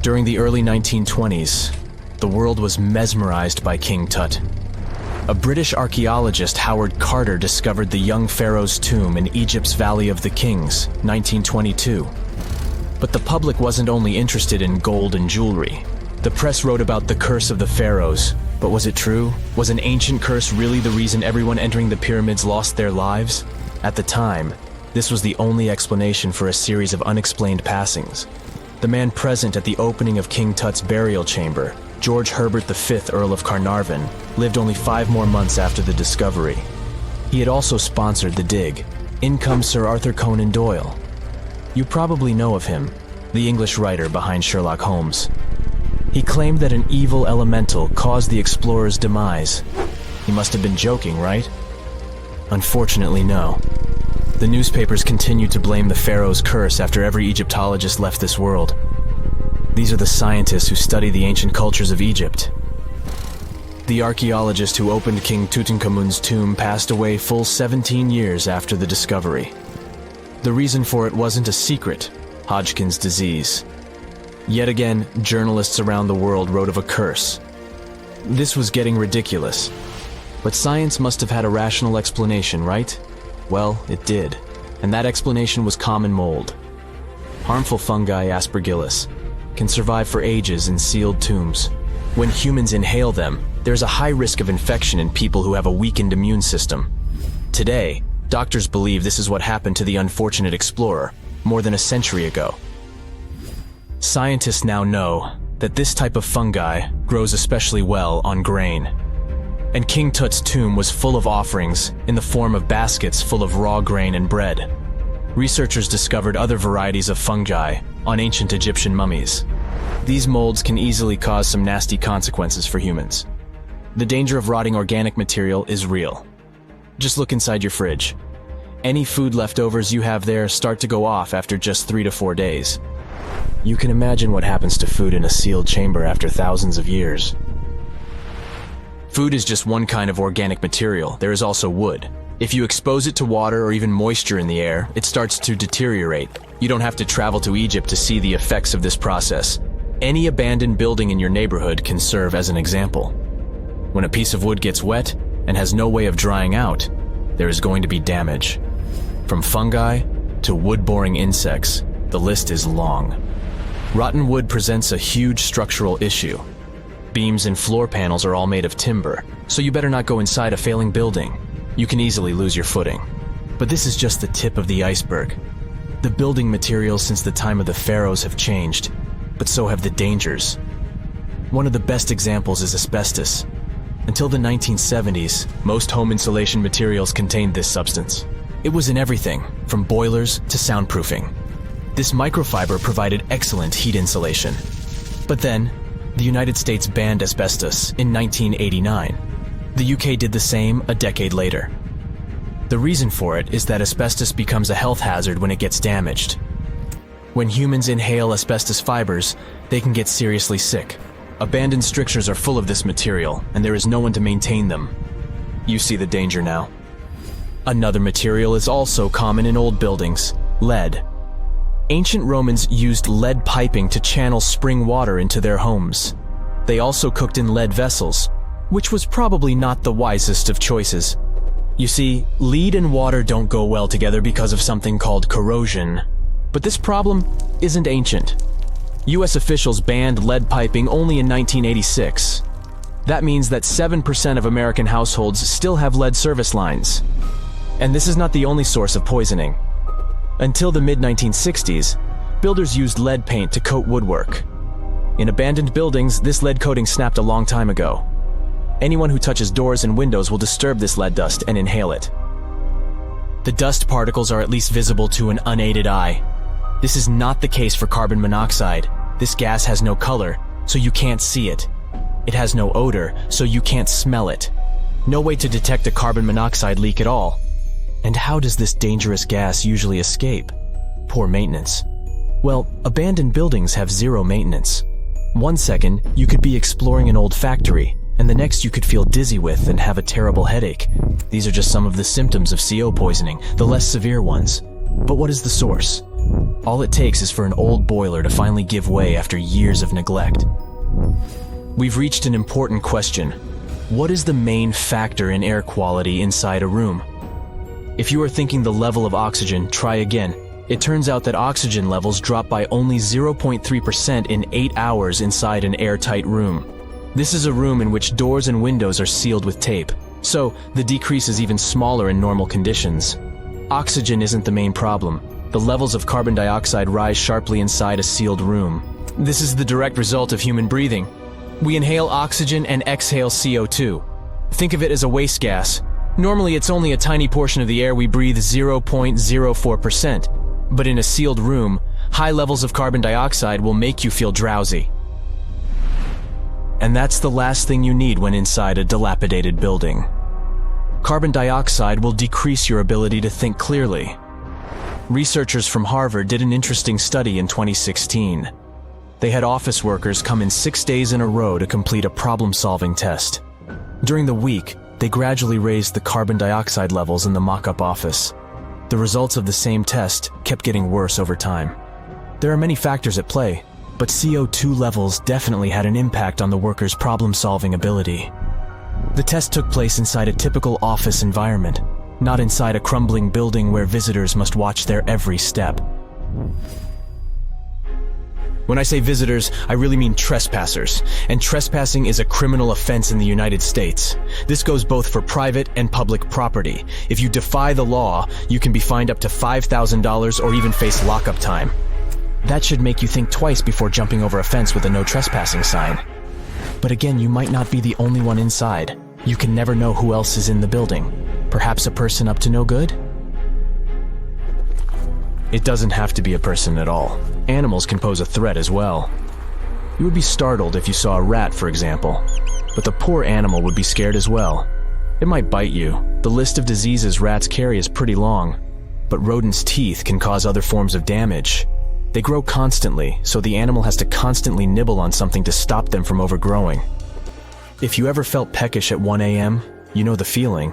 During the early 1920s, the world was mesmerized by King Tut. A British archaeologist, Howard Carter, discovered the young pharaoh's tomb in Egypt's Valley of the Kings, 1922. But the public wasn't only interested in gold and jewelry. The press wrote about the curse of the pharaohs, but was it true? Was an ancient curse really the reason everyone entering the pyramids lost their lives? At the time, this was the only explanation for a series of unexplained passings. The man present at the opening of King Tut's burial chamber, George Herbert V, Earl of Carnarvon, lived only 5 more months after the discovery. He had also sponsored the dig. In comes Sir Arthur Conan Doyle. You probably know of him, the English writer behind Sherlock Holmes. He claimed that an evil elemental caused the explorer's demise. He must have been joking, right? Unfortunately, no. The newspapers continued to blame the pharaoh's curse after every Egyptologist left this world. These are the scientists who study the ancient cultures of Egypt. The archaeologist who opened King Tutankhamun's tomb passed away full 17 years after the discovery. The reason for it wasn't a secret: Hodgkin's disease. Yet again, journalists around the world wrote of a curse. This was getting ridiculous. But science must have had a rational explanation, right? Well, it did. And that explanation was common mold. Harmful fungi, Aspergillus, can survive for ages in sealed tombs. When humans inhale them, there's a high risk of infection in people who have a weakened immune system. Today, doctors believe this is what happened to the unfortunate explorer more than a century ago. Scientists now know that this type of fungi grows especially well on grain. And King Tut's tomb was full of offerings in the form of baskets full of raw grain and bread. Researchers discovered other varieties of fungi on ancient Egyptian mummies. These molds can easily cause some nasty consequences for humans. The danger of rotting organic material is real. Just look inside your fridge. Any food leftovers you have there start to go off after just 3 to 4 days. You can imagine what happens to food in a sealed chamber after thousands of years. Food is just one kind of organic material. There is also wood. If you expose it to water or even moisture in the air, it starts to deteriorate. You don't have to travel to Egypt to see the effects of this process. Any abandoned building in your neighborhood can serve as an example. When a piece of wood gets wet and has no way of drying out, there is going to be damage. From fungi to wood-boring insects, the list is long. Rotten wood presents a huge structural issue. Beams and floor panels are all made of timber, so you better not go inside a failing building. You can easily lose your footing. But this is just the tip of the iceberg. The building materials since the time of the pharaohs have changed, but so have the dangers. One of the best examples is asbestos. Until the 1970s, most home insulation materials contained this substance. It was in everything, from boilers to soundproofing. This microfiber provided excellent heat insulation. But then, the United States banned asbestos in 1989. The UK did the same a decade later. The reason for it is that asbestos becomes a health hazard when it gets damaged. When humans inhale asbestos fibers, they can get seriously sick. Abandoned strictures are full of this material, and there is no one to maintain them. You see the danger now. Another material is also common in old buildings: lead. Ancient Romans used lead piping to channel spring water into their homes. They also cooked in lead vessels, which was probably not the wisest of choices. You see, lead and water don't go well together because of something called corrosion. But this problem isn't ancient. US officials banned lead piping only in 1986. That means that 7% of American households still have lead service lines. And this is not the only source of poisoning. Until the mid-1960s, builders used lead paint to coat woodwork. In abandoned buildings, this lead coating snapped a long time ago. Anyone who touches doors and windows will disturb this lead dust and inhale it. The dust particles are at least visible to an unaided eye. This is not the case for carbon monoxide. This gas has no color, so you can't see it. It has no odor, so you can't smell it. No way to detect a carbon monoxide leak at all. And how does this dangerous gas usually escape? Poor maintenance. Well, abandoned buildings have zero maintenance. 1 second, you could be exploring an old factory, and the next you could feel dizzy with and have a terrible headache. These are just some of the symptoms of CO poisoning, the less severe ones. But what is the source? All it takes is for an old boiler to finally give way after years of neglect. We've reached an important question. What is the main factor in air quality inside a room? If you are thinking the level of oxygen, try again. It turns out that oxygen levels drop by only 0.3% in 8 hours inside an airtight room. This is a room in which doors and windows are sealed with tape, so the decrease is even smaller in normal conditions. Oxygen isn't the main problem. The levels of carbon dioxide rise sharply inside a sealed room. This is the direct result of human breathing. We inhale oxygen and exhale CO2. Think of it as a waste gas. Normally it's only a tiny portion of the air we breathe, 0.04%. But in a sealed room, high levels of carbon dioxide will make you feel drowsy. And that's the last thing you need when inside a dilapidated building. Carbon dioxide will decrease your ability to think clearly. Researchers from Harvard did an interesting study in 2016. They had office workers come in 6 days in a row to complete a problem-solving test. During the week, they gradually raised the carbon dioxide levels in the mock-up office. The results of the same test kept getting worse over time. There are many factors at play, but CO2 levels definitely had an impact on the workers' problem-solving ability. The test took place inside a typical office environment, not inside a crumbling building where visitors must watch their every step. When I say visitors, I really mean trespassers, and trespassing is a criminal offense in the United States. This goes both for private and public property. If you defy the law, you can be fined up to $5,000 or even face lockup time. That should make you think twice before jumping over a fence with a no trespassing sign. But again, you might not be the only one inside. You can never know who else is in the building. Perhaps a person up to no good? It doesn't have to be a person at all. Animals can pose a threat as well. You would be startled if you saw a rat, for example. But the poor animal would be scared as well. It might bite you. The list of diseases rats carry is pretty long. But rodents' teeth can cause other forms of damage. They grow constantly, so the animal has to constantly nibble on something to stop them from overgrowing. If you ever felt peckish at 1 a.m., you know the feeling.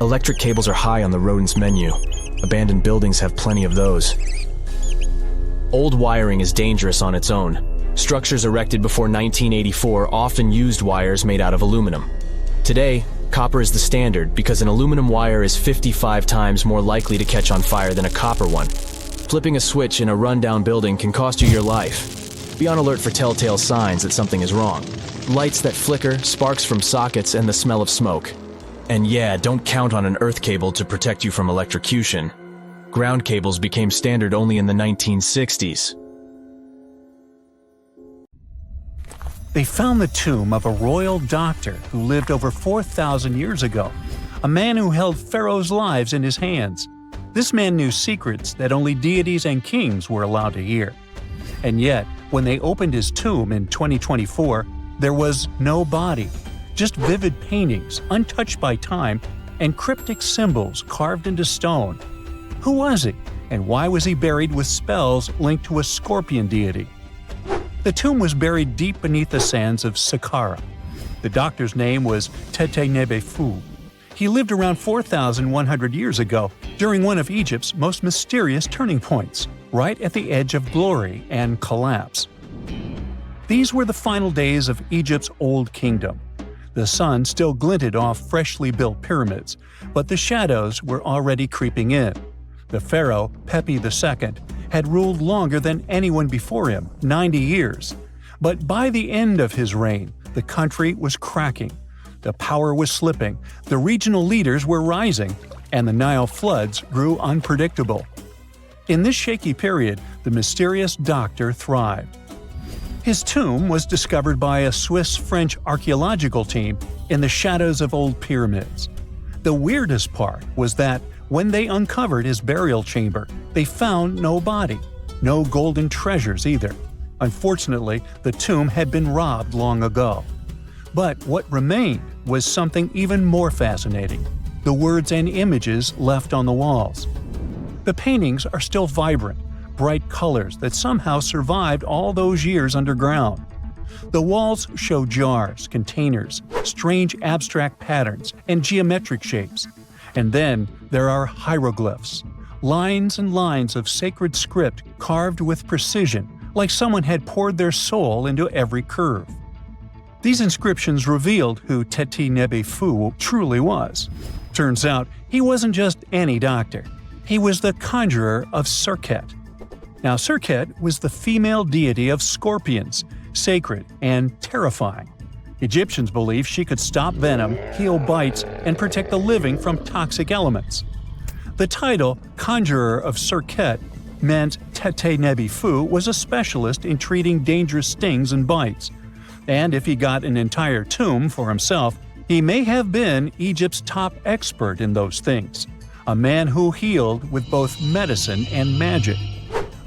Electric cables are high on the rodents' menu. Abandoned buildings have plenty of those. Old wiring is dangerous on its own. Structures erected before 1984 often used wires made out of aluminum. Today, copper is the standard because an aluminum wire is 55 times more likely to catch on fire than a copper one. Flipping a switch in a rundown building can cost you your life. Be on alert for telltale signs that something is wrong. Lights that flicker, sparks from sockets, and the smell of smoke. And yeah, don't count on an earth cable to protect you from electrocution. Ground cables became standard only in the 1960s. They found the tomb of a royal doctor who lived over 4,000 years ago, a man who held pharaohs' lives in his hands. This man knew secrets that only deities and kings were allowed to hear. And yet, when they opened his tomb in 2024, there was no body. Just vivid paintings, untouched by time, and cryptic symbols carved into stone. Who was he, and why was he buried with spells linked to a scorpion deity? The tomb was buried deep beneath the sands of Saqqara. The doctor's name was Teti Nebu. He lived around 4,100 years ago, during one of Egypt's most mysterious turning points, right at the edge of glory and collapse. These were the final days of Egypt's Old Kingdom. The sun still glinted off freshly built pyramids, but the shadows were already creeping in. The pharaoh, Pepi II, had ruled longer than anyone before him, 90 years. But by the end of his reign, the country was cracking. The power was slipping, the regional leaders were rising, and the Nile floods grew unpredictable. In this shaky period, the mysterious doctor thrived. His tomb was discovered by a Swiss-French archaeological team in the shadows of old pyramids. The weirdest part was that when they uncovered his burial chamber, they found no body, no golden treasures either. Unfortunately, the tomb had been robbed long ago. But what remained was something even more fascinating: the words and images left on the walls. The paintings are still vibrant, bright colors that somehow survived all those years underground. The walls show jars, containers, strange abstract patterns, and geometric shapes. And then there are hieroglyphs, lines and lines of sacred script carved with precision, like someone had poured their soul into every curve. These inscriptions revealed who Teti Nebu truly was. Turns out, he wasn't just any doctor. He was the conjurer of Serket. Now, Serket was the female deity of scorpions, sacred and terrifying. Egyptians believed she could stop venom, heal bites, and protect the living from toxic elements. The title, Conjurer of Serket, meant Teti Nebu was a specialist in treating dangerous stings and bites. And if he got an entire tomb for himself, he may have been Egypt's top expert in those things, a man who healed with both medicine and magic.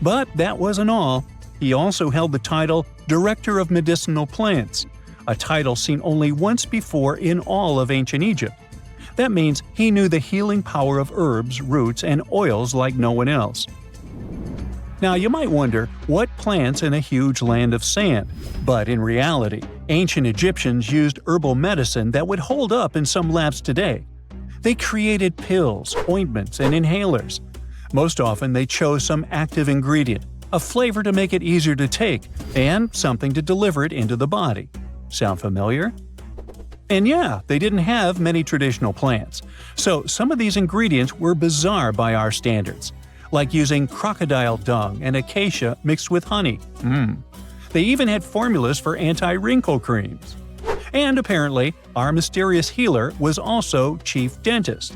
But that wasn't all. He also held the title Director of Medicinal Plants, a title seen only once before in all of ancient Egypt. That means he knew the healing power of herbs, roots, and oils like no one else. Now, you might wonder, what plants in a huge land of sand? But in reality, ancient Egyptians used herbal medicine that would hold up in some labs today. They created pills, ointments, and inhalers. Most often they chose some active ingredient, a flavor to make it easier to take, and something to deliver it into the body. Sound familiar? And yeah, they didn't have many traditional plants, so some of these ingredients were bizarre by our standards, like using crocodile dung and acacia mixed with honey. They even had formulas for anti-wrinkle creams. And apparently, our mysterious healer was also chief dentist.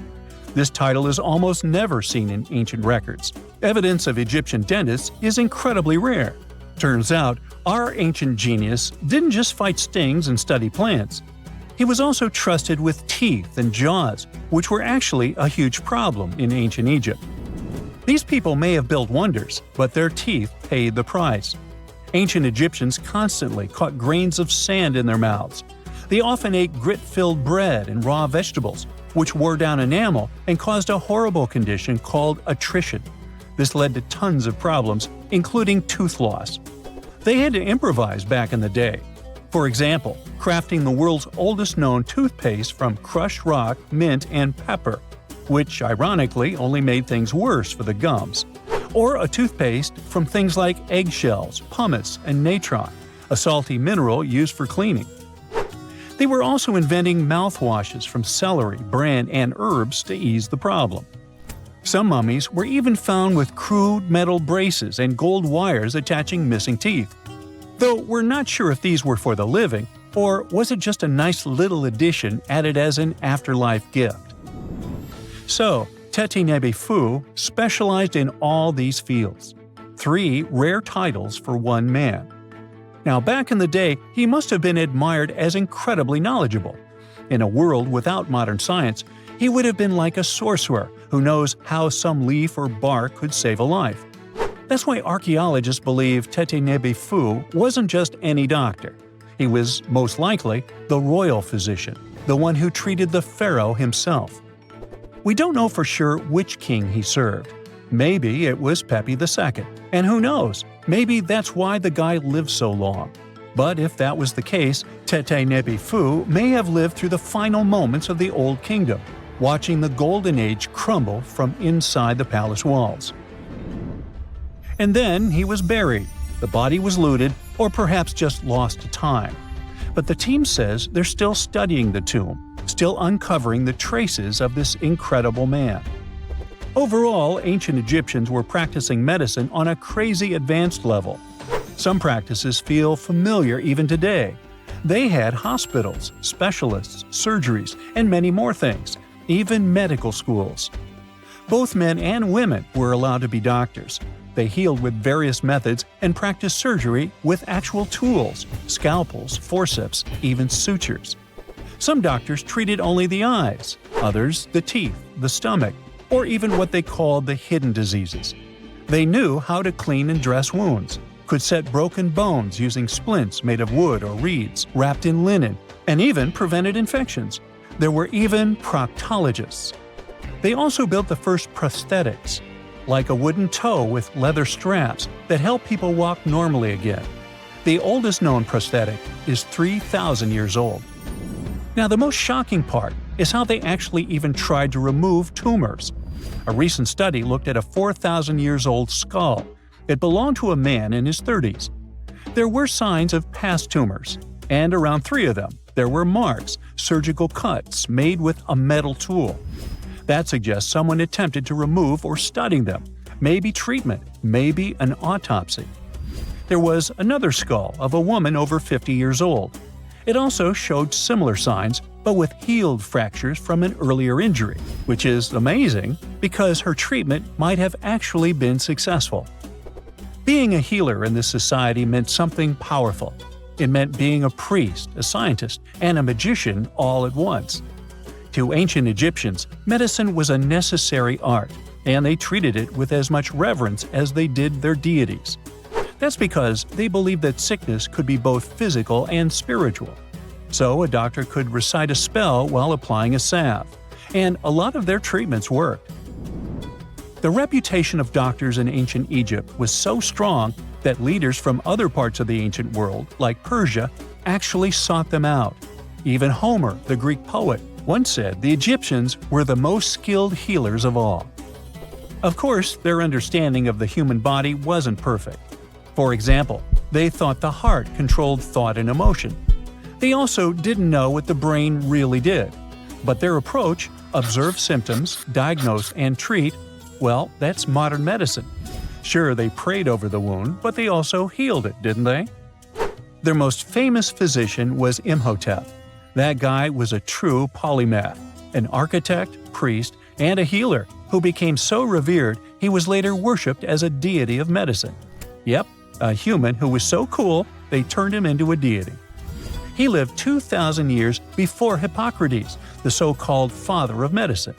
This title is almost never seen in ancient records. Evidence of Egyptian dentists is incredibly rare. Turns out, our ancient genius didn't just fight stings and study plants. He was also trusted with teeth and jaws, which were actually a huge problem in ancient Egypt. These people may have built wonders, but their teeth paid the price. Ancient Egyptians constantly caught grains of sand in their mouths. They often ate grit-filled bread and raw vegetables, which wore down enamel and caused a horrible condition called attrition. This led to tons of problems, including tooth loss. They had to improvise back in the day. For example, crafting the world's oldest known toothpaste from crushed rock, mint, and pepper, which ironically only made things worse for the gums. Or a toothpaste from things like eggshells, pumice, and natron, a salty mineral used for cleaning. They were also inventing mouthwashes from celery, bran, and herbs to ease the problem. Some mummies were even found with crude metal braces and gold wires attaching missing teeth. Though we're not sure if these were for the living, or was it just a nice little addition added as an afterlife gift. So, Teti Nebu specialized in all these fields. 3 rare titles for one man. Now, back in the day, he must have been admired as incredibly knowledgeable. In a world without modern science, he would have been like a sorcerer who knows how some leaf or bark could save a life. That's why archaeologists believe Teti Nebu wasn't just any doctor. He was, most likely, the royal physician, the one who treated the pharaoh himself. We don't know for sure which king he served. Maybe it was Pepi II, and who knows, maybe that's why the guy lived so long. But if that was the case, Teti Nebu may have lived through the final moments of the Old Kingdom, watching the Golden Age crumble from inside the palace walls. And then he was buried, the body was looted, or perhaps just lost to time. But the team says they're still studying the tomb, still uncovering the traces of this incredible man. Overall, ancient Egyptians were practicing medicine on a crazy advanced level. Some practices feel familiar even today. They had hospitals, specialists, surgeries, and many more things, even medical schools. Both men and women were allowed to be doctors. They healed with various methods and practiced surgery with actual tools, scalpels, forceps, even sutures. Some doctors treated only the eyes, others the teeth, the stomach, or even what they called the hidden diseases. They knew how to clean and dress wounds, could set broken bones using splints made of wood or reeds wrapped in linen, and even prevented infections. There were even proctologists. They also built the first prosthetics, like a wooden toe with leather straps that help people walk normally again. The oldest known prosthetic is 3,000 years old. Now, the most shocking part is how they actually even tried to remove tumors. A recent study looked at a 4,000 years old skull. It belonged to a man in his 30s. There were signs of past tumors, and around 3 of them, there were marks, surgical cuts made with a metal tool. That suggests someone attempted to remove or study them, maybe treatment, maybe an autopsy. There was another skull of a woman over 50 years old. It also showed similar signs, but with healed fractures from an earlier injury, which is amazing because her treatment might have actually been successful. Being a healer in this society meant something powerful. It meant being a priest, a scientist, and a magician all at once. To ancient Egyptians, medicine was a necessary art, and they treated it with as much reverence as they did their deities. That's because they believed that sickness could be both physical and spiritual. So a doctor could recite a spell while applying a salve, and a lot of their treatments worked. The reputation of doctors in ancient Egypt was so strong that leaders from other parts of the ancient world, like Persia, actually sought them out. Even Homer, the Greek poet, once said the Egyptians were the most skilled healers of all. Of course, their understanding of the human body wasn't perfect. For example, they thought the heart controlled thought and emotion. They also didn't know what the brain really did. But their approach, observe symptoms, diagnose, and treat, well, that's modern medicine. Sure, they prayed over the wound, but they also healed it, didn't they? Their most famous physician was Imhotep. That guy was a true polymath, an architect, priest, and a healer who became so revered he was later worshipped as a deity of medicine. Yep, a human who was so cool they turned him into a deity. He lived 2,000 years before Hippocrates, the so-called father of medicine.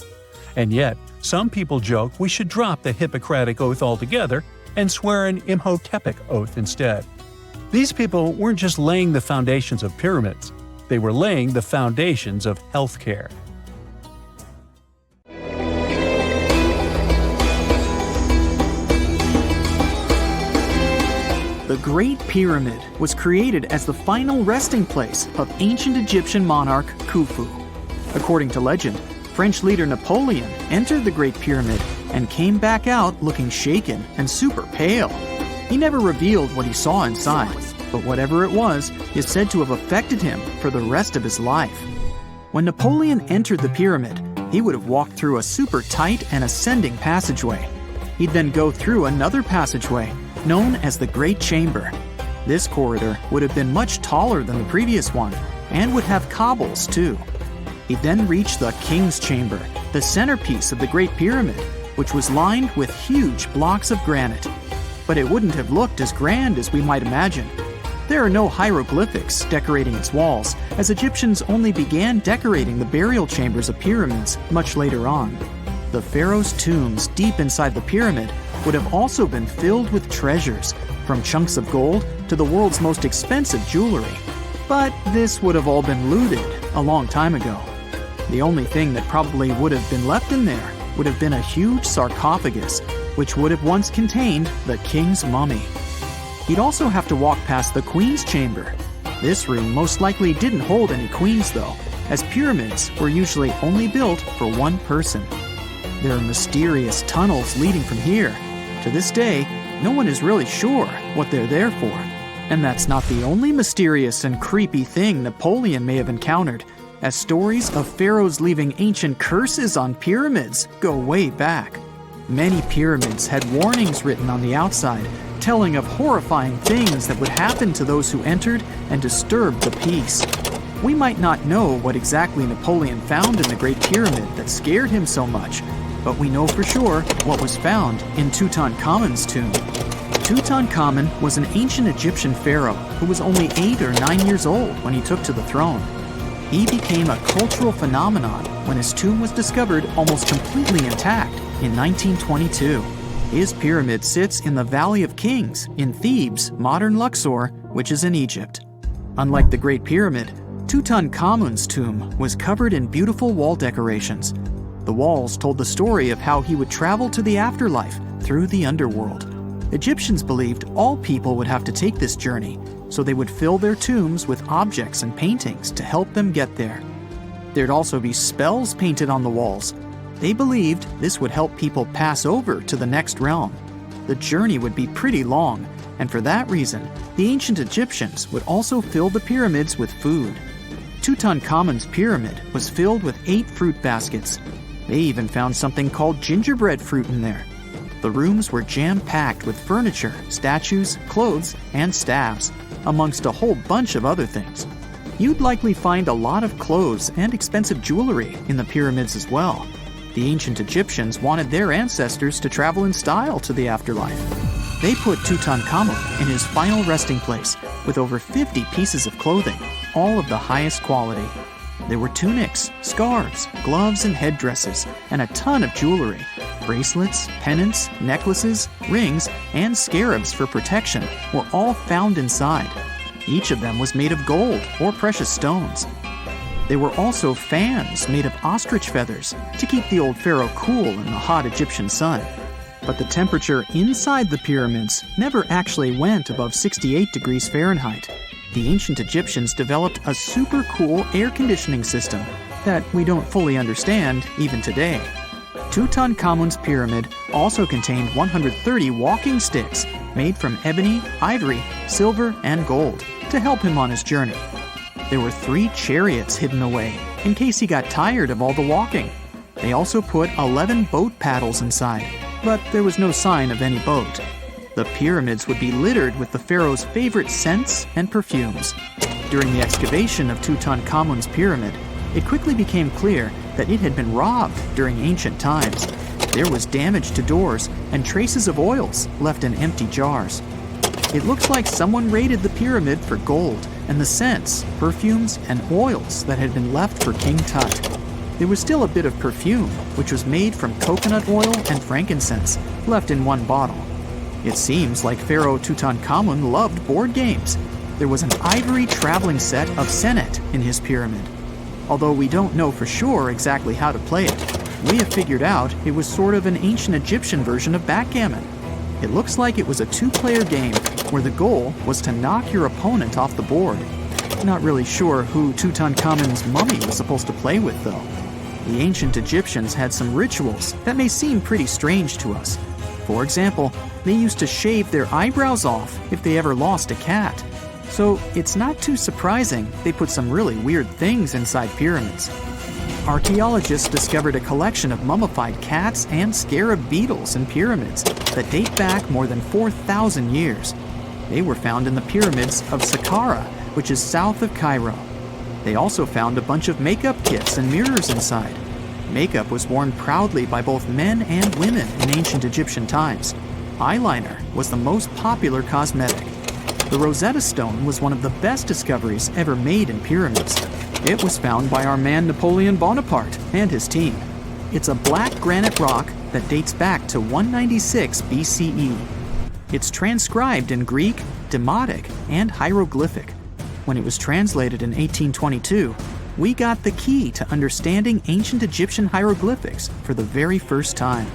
And yet, some people joke we should drop the Hippocratic Oath altogether and swear an Imhotepic Oath instead. These people weren't just laying the foundations of pyramids, they were laying the foundations of healthcare. The Great Pyramid was created as the final resting place of ancient Egyptian monarch Khufu. According to legend, French leader Napoleon entered the Great Pyramid and came back out looking shaken and super pale. He never revealed what he saw inside, but whatever it was is said to have affected him for the rest of his life. When Napoleon entered the pyramid, he would have walked through a super tight and ascending passageway. He'd then go through another passageway, known as the Great Chamber. This corridor would have been much taller than the previous one, and would have cobbles too. He'd then reach the King's Chamber, the centerpiece of the Great Pyramid, which was lined with huge blocks of granite. But it wouldn't have looked as grand as we might imagine. There are no hieroglyphics decorating its walls, as Egyptians only began decorating the burial chambers of pyramids much later on. The pharaohs' tombs deep inside the pyramid would have also been filled with treasures, from chunks of gold to the world's most expensive jewelry. But this would have all been looted a long time ago. The only thing that probably would have been left in there would have been a huge sarcophagus, which would have once contained the king's mummy. He'd also have to walk past the queen's chamber. This room most likely didn't hold any queens though, as pyramids were usually only built for one person. There are mysterious tunnels leading from here. To this day, no one is really sure what they're there for. And that's not the only mysterious and creepy thing Napoleon may have encountered, as stories of pharaohs leaving ancient curses on pyramids go way back. Many pyramids had warnings written on the outside, telling of horrifying things that would happen to those who entered and disturbed the peace. We might not know what exactly Napoleon found in the Great Pyramid that scared him so much, but we know for sure what was found in Tutankhamun's tomb. Tutankhamun was an ancient Egyptian pharaoh who was only 8 or 9 years old when he took to the throne. He became a cultural phenomenon when his tomb was discovered almost completely intact in 1922. His pyramid sits in the Valley of Kings in Thebes, modern Luxor, which is in Egypt. Unlike the Great Pyramid, Tutankhamun's tomb was covered in beautiful wall decorations. The walls told the story of how he would travel to the afterlife through the underworld. Egyptians believed all people would have to take this journey, so they would fill their tombs with objects and paintings to help them get there. There'd also be spells painted on the walls. They believed this would help people pass over to the next realm. The journey would be pretty long, and for that reason, the ancient Egyptians would also fill the pyramids with food. Tutankhamun's pyramid was filled with 8 fruit baskets. They even found something called gingerbread fruit in there. The rooms were jam-packed with furniture, statues, clothes, and staves, amongst a whole bunch of other things. You'd likely find a lot of clothes and expensive jewelry in the pyramids as well. The ancient Egyptians wanted their ancestors to travel in style to the afterlife. They put Tutankhamun in his final resting place with over 50 pieces of clothing, all of the highest quality. There were tunics, scarves, gloves, and headdresses, and a ton of jewelry. Bracelets, pendants, necklaces, rings, and scarabs for protection were all found inside. Each of them was made of gold or precious stones. There were also fans made of ostrich feathers to keep the old pharaoh cool in the hot Egyptian sun. But the temperature inside the pyramids never actually went above 68 degrees Fahrenheit. The ancient Egyptians developed a super cool air conditioning system that we don't fully understand even today. Tutankhamun's pyramid also contained 130 walking sticks made from ebony, ivory, silver, and gold to help him on his journey. There were 3 chariots hidden away in case he got tired of all the walking. They also put 11 boat paddles inside, but there was no sign of any boat. The pyramids would be littered with the pharaoh's favorite scents and perfumes. During the excavation of Tutankhamun's pyramid, it quickly became clear that it had been robbed during ancient times. There was damage to doors and traces of oils left in empty jars. It looks like someone raided the pyramid for gold and the scents, perfumes, and oils that had been left for King Tut. There was still a bit of perfume, which was made from coconut oil and frankincense, left in one bottle. It seems like Pharaoh Tutankhamun loved board games. There was an ivory traveling set of Senet in his pyramid. Although we don't know for sure exactly how to play it, we have figured out it was sort of an ancient Egyptian version of backgammon. It looks like it was a 2-player game where the goal was to knock your opponent off the board. Not really sure who Tutankhamun's mummy was supposed to play with, though. The ancient Egyptians had some rituals that may seem pretty strange to us. For example, they used to shave their eyebrows off if they ever lost a cat. So it's not too surprising they put some really weird things inside pyramids. Archaeologists discovered a collection of mummified cats and scarab beetles in pyramids that date back more than 4,000 years. They were found in the pyramids of Saqqara, which is south of Cairo. They also found a bunch of makeup kits and mirrors inside. Makeup was worn proudly by both men and women in ancient Egyptian times. Eyeliner was the most popular cosmetic. The Rosetta Stone was one of the best discoveries ever made in pyramids. It was found by our man Napoleon Bonaparte and his team. It's a black granite rock that dates back to 196 BCE. It's transcribed in Greek, Demotic, and hieroglyphic. When it was translated in 1822, we got the key to understanding ancient Egyptian hieroglyphics for the very first time.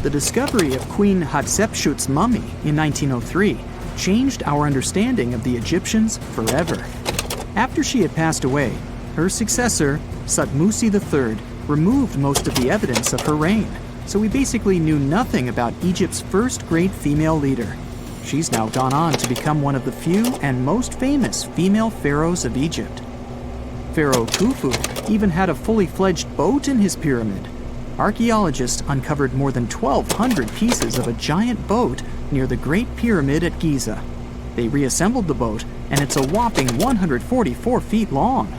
The discovery of Queen Hatshepsut's mummy in 1903 changed our understanding of the Egyptians forever. After she had passed away, her successor, Thutmose II, removed most of the evidence of her reign, so we basically knew nothing about Egypt's first great female leader. She's now gone on to become one of the few and most famous female pharaohs of Egypt. Pharaoh Khufu even had a fully fledged boat in his pyramid. Archaeologists uncovered more than 1,200 pieces of a giant boat near the Great Pyramid at Giza. They reassembled the boat, and it's a whopping 144 feet long.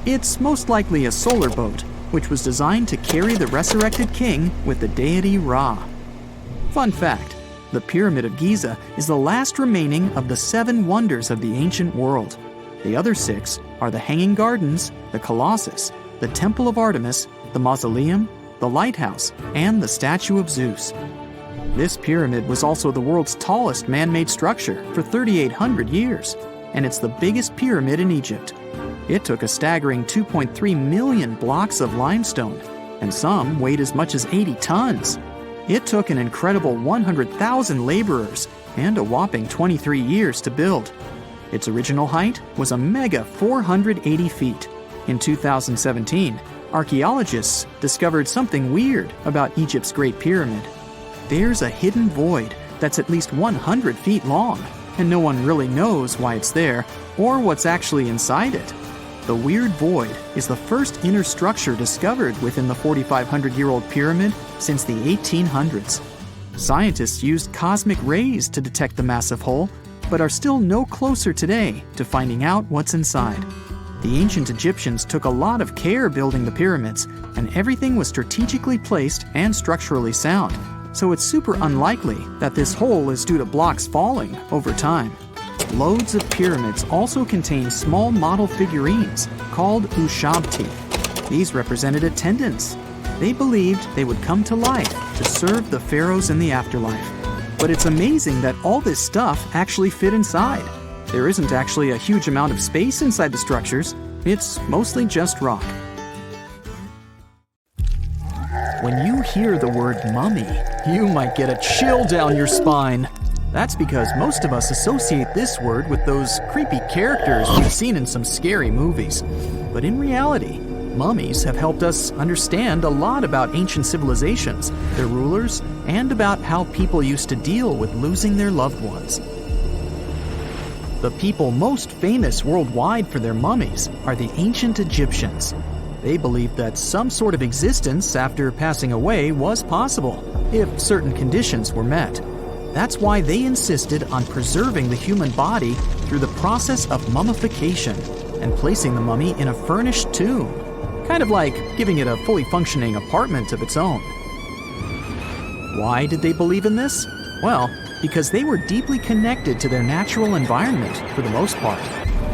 It's most likely a solar boat, which was designed to carry the resurrected king with the deity Ra. Fun fact, the Pyramid of Giza is the last remaining of the 7 wonders of the ancient world. The other 6 are the Hanging Gardens, the Colossus, the Temple of Artemis, the Mausoleum, the Lighthouse, and the Statue of Zeus. This pyramid was also the world's tallest man-made structure for 3,800 years, and it's the biggest pyramid in Egypt. It took a staggering 2.3 million blocks of limestone, and some weighed as much as 80 tons. It took an incredible 100,000 laborers and a whopping 23 years to build. Its original height was a mega 480 feet. In 2017, archaeologists discovered something weird about Egypt's Great Pyramid. There's a hidden void that's at least 100 feet long, and no one really knows why it's there or what's actually inside it. The weird void is the first inner structure discovered within the 4,500-year-old pyramid since the 1800s. Scientists used cosmic rays to detect the massive hole, but are still no closer today to finding out what's inside. The ancient Egyptians took a lot of care building the pyramids, and everything was strategically placed and structurally sound, so it's super unlikely that this hole is due to blocks falling over time. Loads of pyramids also contain small model figurines called ushabti. These represented attendants. They believed they would come to life to serve the pharaohs in the afterlife. But it's amazing that all this stuff actually fit inside. There isn't actually a huge amount of space inside the structures. It's mostly just rock. When you hear the word mummy, you might get a chill down your spine. That's because most of us associate this word with those creepy characters we've seen in some scary movies. But in reality, mummies have helped us understand a lot about ancient civilizations, their rulers, and about how people used to deal with losing their loved ones. The people most famous worldwide for their mummies are the ancient Egyptians. They believed that some sort of existence after passing away was possible, if certain conditions were met. That's why they insisted on preserving the human body through the process of mummification and placing the mummy in a furnished tomb, kind of like giving it a fully functioning apartment of its own. Why did they believe in this? Well, because they were deeply connected to their natural environment for the most part.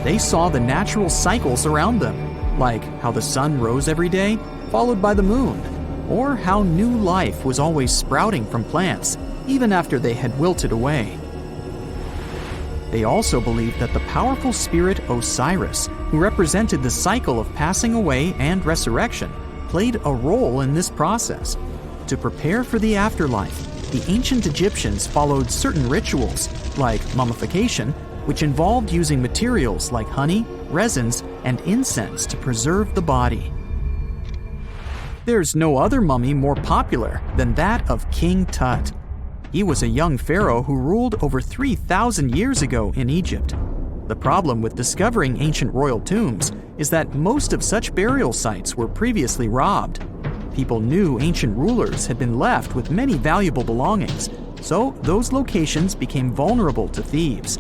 They saw the natural cycles around them, like how the sun rose every day, followed by the moon, or how new life was always sprouting from plants, even after they had wilted away. They also believed that the powerful spirit Osiris, who represented the cycle of passing away and resurrection, played a role in this process. To prepare for the afterlife, the ancient Egyptians followed certain rituals, like mummification, which involved using materials like honey, resins, and incense to preserve the body. There's no other mummy more popular than that of King Tut. He was a young pharaoh who ruled over 3,000 years ago in Egypt. The problem with discovering ancient royal tombs is that most of such burial sites were previously robbed. People knew ancient rulers had been left with many valuable belongings, so those locations became vulnerable to thieves.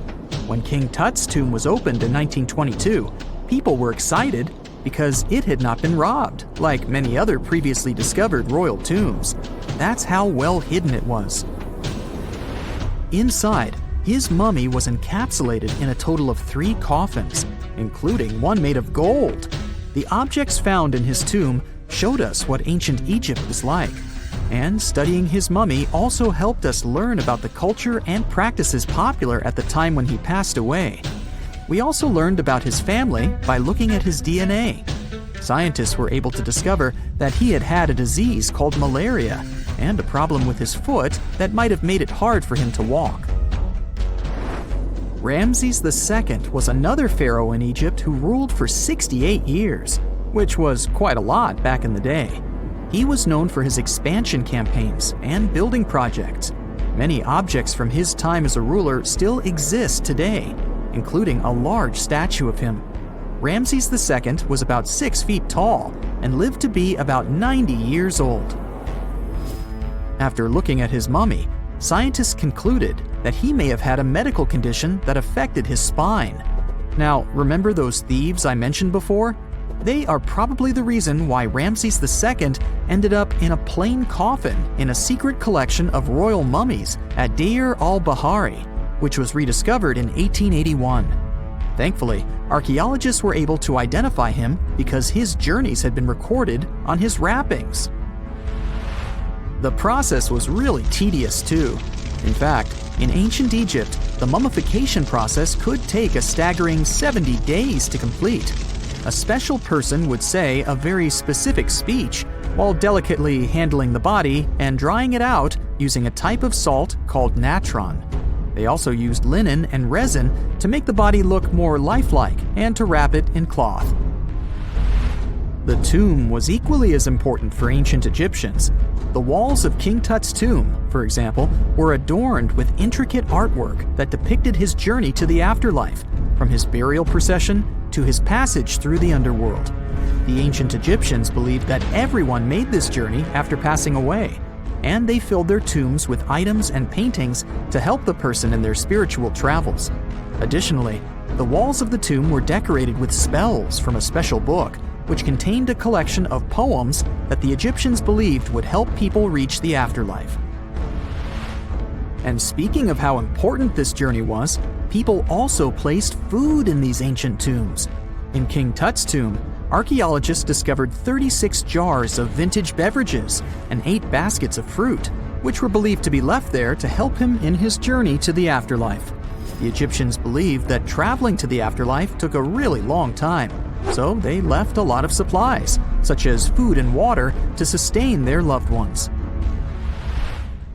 When King Tut's tomb was opened in 1922, people were excited because it had not been robbed, like many other previously discovered royal tombs. That's how well hidden it was. Inside, his mummy was encapsulated in a total of 3 coffins, including one made of gold. The objects found in his tomb showed us what ancient Egypt was like, and studying his mummy also helped us learn about the culture and practices popular at the time when he passed away. We also learned about his family by looking at his DNA. Scientists were able to discover that he had had a disease called malaria and a problem with his foot that might have made it hard for him to walk. Ramses II was another pharaoh in Egypt who ruled for 68 years, which was quite a lot back in the day. He was known for his expansion campaigns and building projects. Many objects from his time as a ruler still exist today, including a large statue of him. Ramses II was about 6 feet tall and lived to be about 90 years old. After looking at his mummy, scientists concluded that he may have had a medical condition that affected his spine. Now, remember those thieves I mentioned before? They are probably the reason why Ramses II ended up in a plain coffin in a secret collection of royal mummies at Deir al-Bahari, which was rediscovered in 1881. Thankfully, archaeologists were able to identify him because his journeys had been recorded on his wrappings. The process was really tedious too. In fact, in ancient Egypt, the mummification process could take a staggering 70 days to complete. A special person would say a very specific speech while delicately handling the body and drying it out using a type of salt called natron. They also used linen and resin to make the body look more lifelike and to wrap it in cloth. The tomb was equally as important for ancient Egyptians. The walls of King Tut's tomb, for example, were adorned with intricate artwork that depicted his journey to the afterlife, from his burial procession to his passage through the underworld. The ancient Egyptians believed that everyone made this journey after passing away, and they filled their tombs with items and paintings to help the person in their spiritual travels. Additionally, the walls of the tomb were decorated with spells from a special book, which contained a collection of poems that the Egyptians believed would help people reach the afterlife. And speaking of how important this journey was, people also placed food in these ancient tombs. In King Tut's tomb, archaeologists discovered 36 jars of vintage beverages and 8 baskets of fruit, which were believed to be left there to help him in his journey to the afterlife. The Egyptians believed that traveling to the afterlife took a really long time, so they left a lot of supplies, such as food and water, to sustain their loved ones.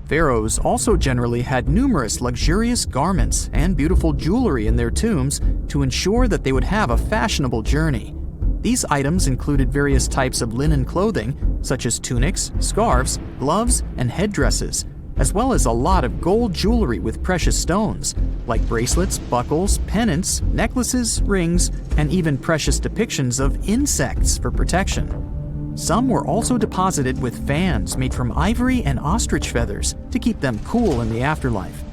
Pharaohs also generally had numerous luxurious garments and beautiful jewelry in their tombs to ensure that they would have a fashionable journey. These items included various types of linen clothing, such as tunics, scarves, gloves, and headdresses, as well as a lot of gold jewelry with precious stones, like bracelets, buckles, pendants, necklaces, rings, and even precious depictions of insects for protection. Some were also deposited with fans made from ivory and ostrich feathers to keep them cool in the afterlife.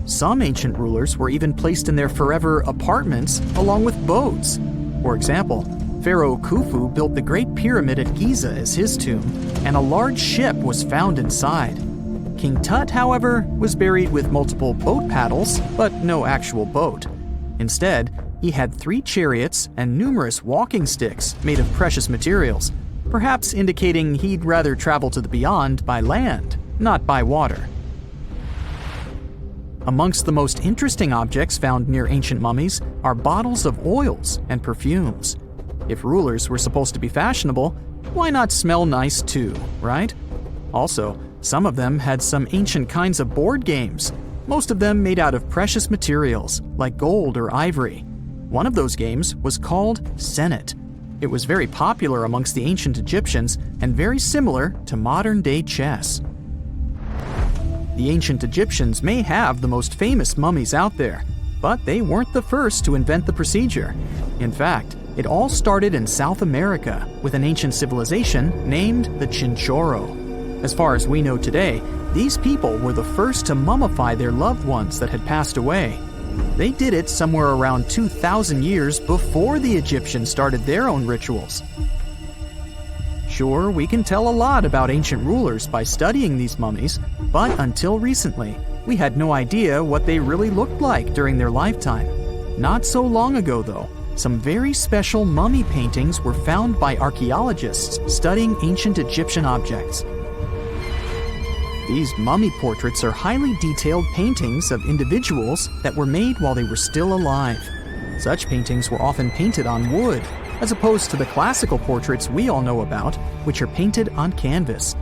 Some ancient rulers were even placed in their forever apartments along with boats. For example, Pharaoh Khufu built the Great Pyramid at Giza as his tomb, and a large ship was found inside. King Tut, however, was buried with multiple boat paddles, but no actual boat. Instead, he had 3 chariots and numerous walking sticks made of precious materials, perhaps indicating he'd rather travel to the beyond by land, not by water. Amongst the most interesting objects found near ancient mummies are bottles of oils and perfumes. If rulers were supposed to be fashionable, why not smell nice too, right? Also, some of them had some ancient kinds of board games, most of them made out of precious materials like gold or ivory. One of those games was called Senet. It was very popular amongst the ancient Egyptians and very similar to modern-day chess. The ancient Egyptians may have the most famous mummies out there, but they weren't the first to invent the procedure. In fact, it all started in South America with an ancient civilization named the Chinchorro. As far as we know today, these people were the first to mummify their loved ones that had passed away. They did it somewhere around 2,000 years before the Egyptians started their own rituals. Sure, we can tell a lot about ancient rulers by studying these mummies, but until recently, we had no idea what they really looked like during their lifetime. Not so long ago, though, some very special mummy paintings were found by archaeologists studying ancient Egyptian objects. These mummy portraits are highly detailed paintings of individuals that were made while they were still alive. Such paintings were often painted on wood, as opposed to the classical portraits we all know about, which are painted on canvas.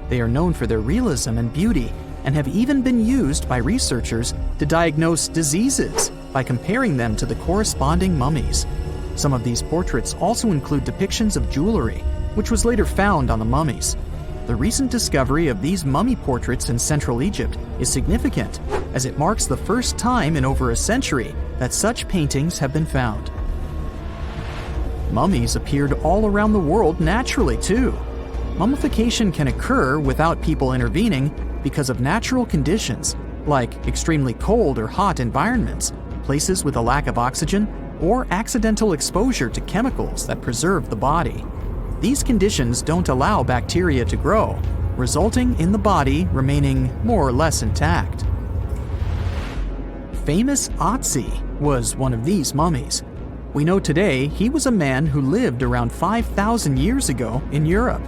They are known for their realism and beauty, and have even been used by researchers to diagnose diseases by comparing them to the corresponding mummies. Some of these portraits also include depictions of jewelry, which was later found on the mummies. The recent discovery of these mummy portraits in Central Egypt is significant, as it marks the first time in over a century that such paintings have been found. Mummies appeared all around the world naturally, too. Mummification can occur without people intervening because of natural conditions, like extremely cold or hot environments, places with a lack of oxygen, or accidental exposure to chemicals that preserve the body. These conditions don't allow bacteria to grow, resulting in the body remaining more or less intact. Famous Otzi was one of these mummies. We know today he was a man who lived around 5,000 years ago in Europe.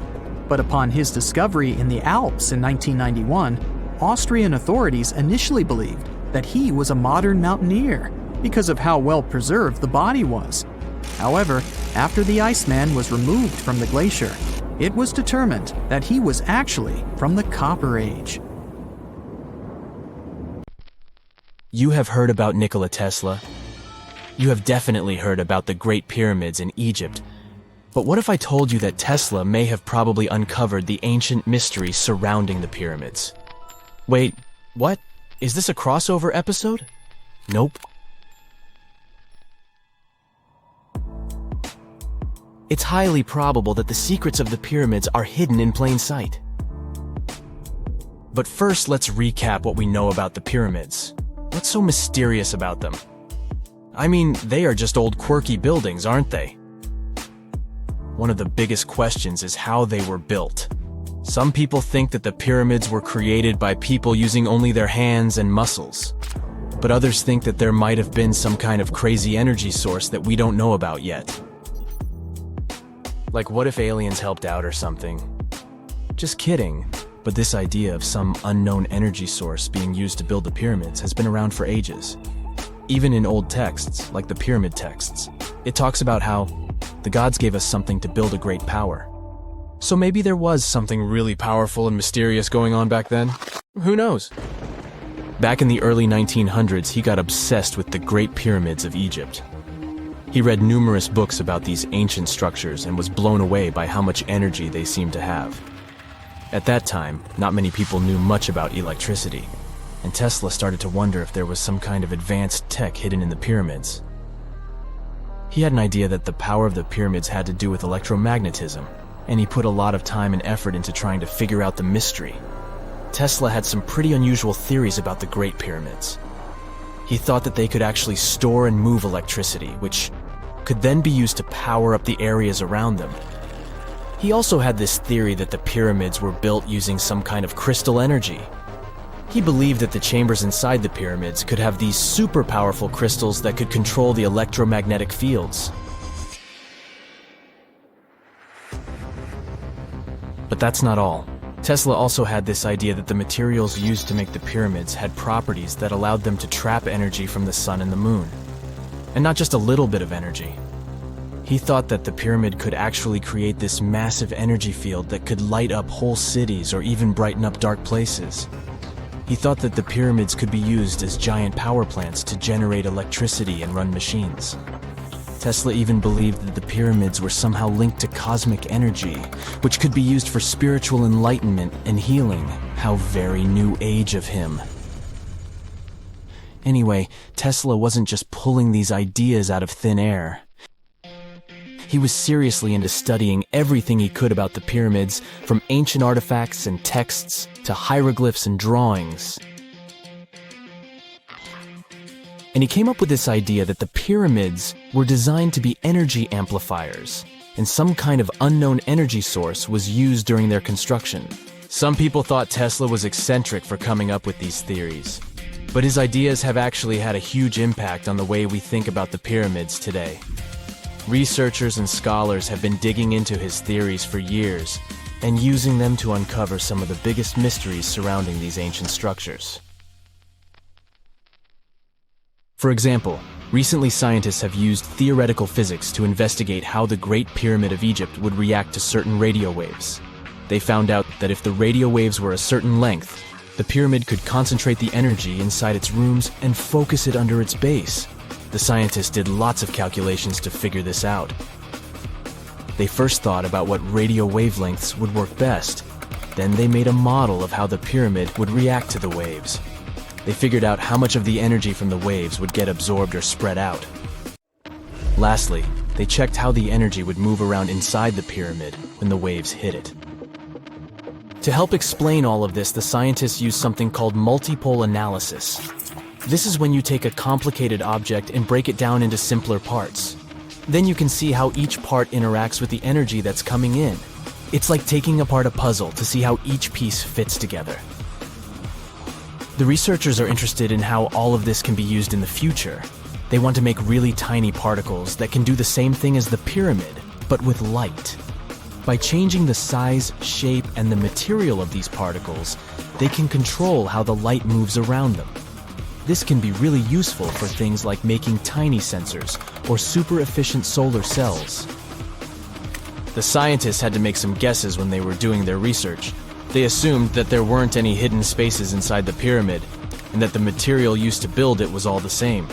But upon his discovery in the Alps in 1991, Austrian authorities initially believed that he was a modern mountaineer because of how well preserved the body was. However, after the Iceman was removed from the glacier, it was determined that he was actually from the Copper Age. You have heard about Nikola Tesla. You have definitely heard about the Great Pyramids in Egypt. But what if I told you that Tesla may have probably uncovered the ancient mystery surrounding the pyramids? Wait, what? Is this a crossover episode? Nope. It's highly probable that the secrets of the pyramids are hidden in plain sight. But first, let's recap what we know about the pyramids. What's so mysterious about them? I mean, they are just old quirky buildings, aren't they? One of the biggest questions is how they were built. Some people think that the pyramids were created by people using only their hands and muscles. But others think that there might have been some kind of crazy energy source that we don't know about yet. Like, what if aliens helped out or something? Just kidding. But this idea of some unknown energy source being used to build the pyramids has been around for ages. Even in old texts, like the pyramid texts, it talks about how the gods gave us something to build a great power. So maybe there was something really powerful and mysterious going on back then? Who knows? Back in the early 1900s, he got obsessed with the Great Pyramids of Egypt. He read numerous books about these ancient structures and was blown away by how much energy they seemed to have. At that time, not many people knew much about electricity, and Tesla started to wonder if there was some kind of advanced tech hidden in the pyramids. He had an idea that the power of the pyramids had to do with electromagnetism, and he put a lot of time and effort into trying to figure out the mystery. Tesla had some pretty unusual theories about the Great Pyramids. He thought that they could actually store and move electricity, which could then be used to power up the areas around them. He also had this theory that the pyramids were built using some kind of crystal energy. He believed that the chambers inside the pyramids could have these super powerful crystals that could control the electromagnetic fields. But that's not all. Tesla also had this idea that the materials used to make the pyramids had properties that allowed them to trap energy from the sun and the moon. And not just a little bit of energy. He thought that the pyramid could actually create this massive energy field that could light up whole cities or even brighten up dark places. He thought that the pyramids could be used as giant power plants to generate electricity and run machines. Tesla even believed that the pyramids were somehow linked to cosmic energy, which could be used for spiritual enlightenment and healing. How very new age of him. Anyway, Tesla wasn't just pulling these ideas out of thin air. He was seriously into studying everything he could about the pyramids, from ancient artifacts and texts to hieroglyphs and drawings. And he came up with this idea that the pyramids were designed to be energy amplifiers, and some kind of unknown energy source was used during their construction. Some people thought Tesla was eccentric for coming up with these theories, but his ideas have actually had a huge impact on the way we think about the pyramids today. Researchers and scholars have been digging into his theories for years and using them to uncover some of the biggest mysteries surrounding these ancient structures. For example, recently scientists have used theoretical physics to investigate how the Great Pyramid of Egypt would react to certain radio waves. They found out that if the radio waves were a certain length, the pyramid could concentrate the energy inside its rooms and focus it under its base. The scientists did lots of calculations to figure this out. They first thought about what radio wavelengths would work best. Then they made a model of how the pyramid would react to the waves. They figured out how much of the energy from the waves would get absorbed or spread out. Lastly, they checked how the energy would move around inside the pyramid when the waves hit it. To help explain all of this, the scientists used something called multipole analysis. This is when you take a complicated object and break it down into simpler parts. Then you can see how each part interacts with the energy that's coming in. It's like taking apart a puzzle to see how each piece fits together. The researchers are interested in how all of this can be used in the future. They want to make really tiny particles that can do the same thing as the pyramid, but with light. By changing the size, shape, and the material of these particles, they can control how the light moves around them. This can be really useful for things like making tiny sensors or super efficient solar cells. The scientists had to make some guesses when they were doing their research. They assumed that there weren't any hidden spaces inside the pyramid, and that the material used to build it was all the same.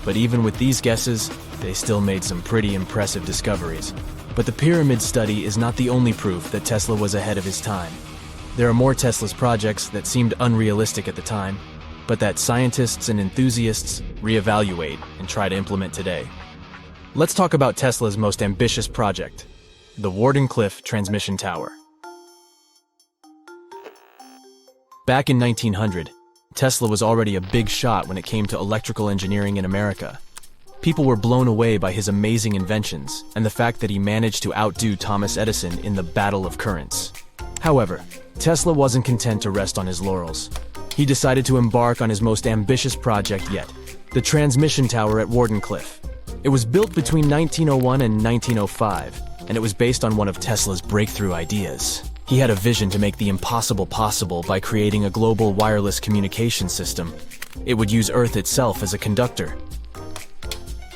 But even with these guesses, they still made some pretty impressive discoveries. But the pyramid study is not the only proof that Tesla was ahead of his time. There are more Tesla's projects that seemed unrealistic at the time, but that scientists and enthusiasts reevaluate and try to implement today. Let's talk about Tesla's most ambitious project, the Wardenclyffe Transmission Tower. Back in 1900, Tesla was already a big shot when it came to electrical engineering in America. People were blown away by his amazing inventions and the fact that he managed to outdo Thomas Edison in the battle of currents. However, Tesla wasn't content to rest on his laurels. He decided to embark on his most ambitious project yet, the transmission tower at Wardenclyffe. It was built between 1901 and 1905, and it was based on one of Tesla's breakthrough ideas. He had a vision to make the impossible possible by creating a global wireless communication system. It would use Earth itself as a conductor,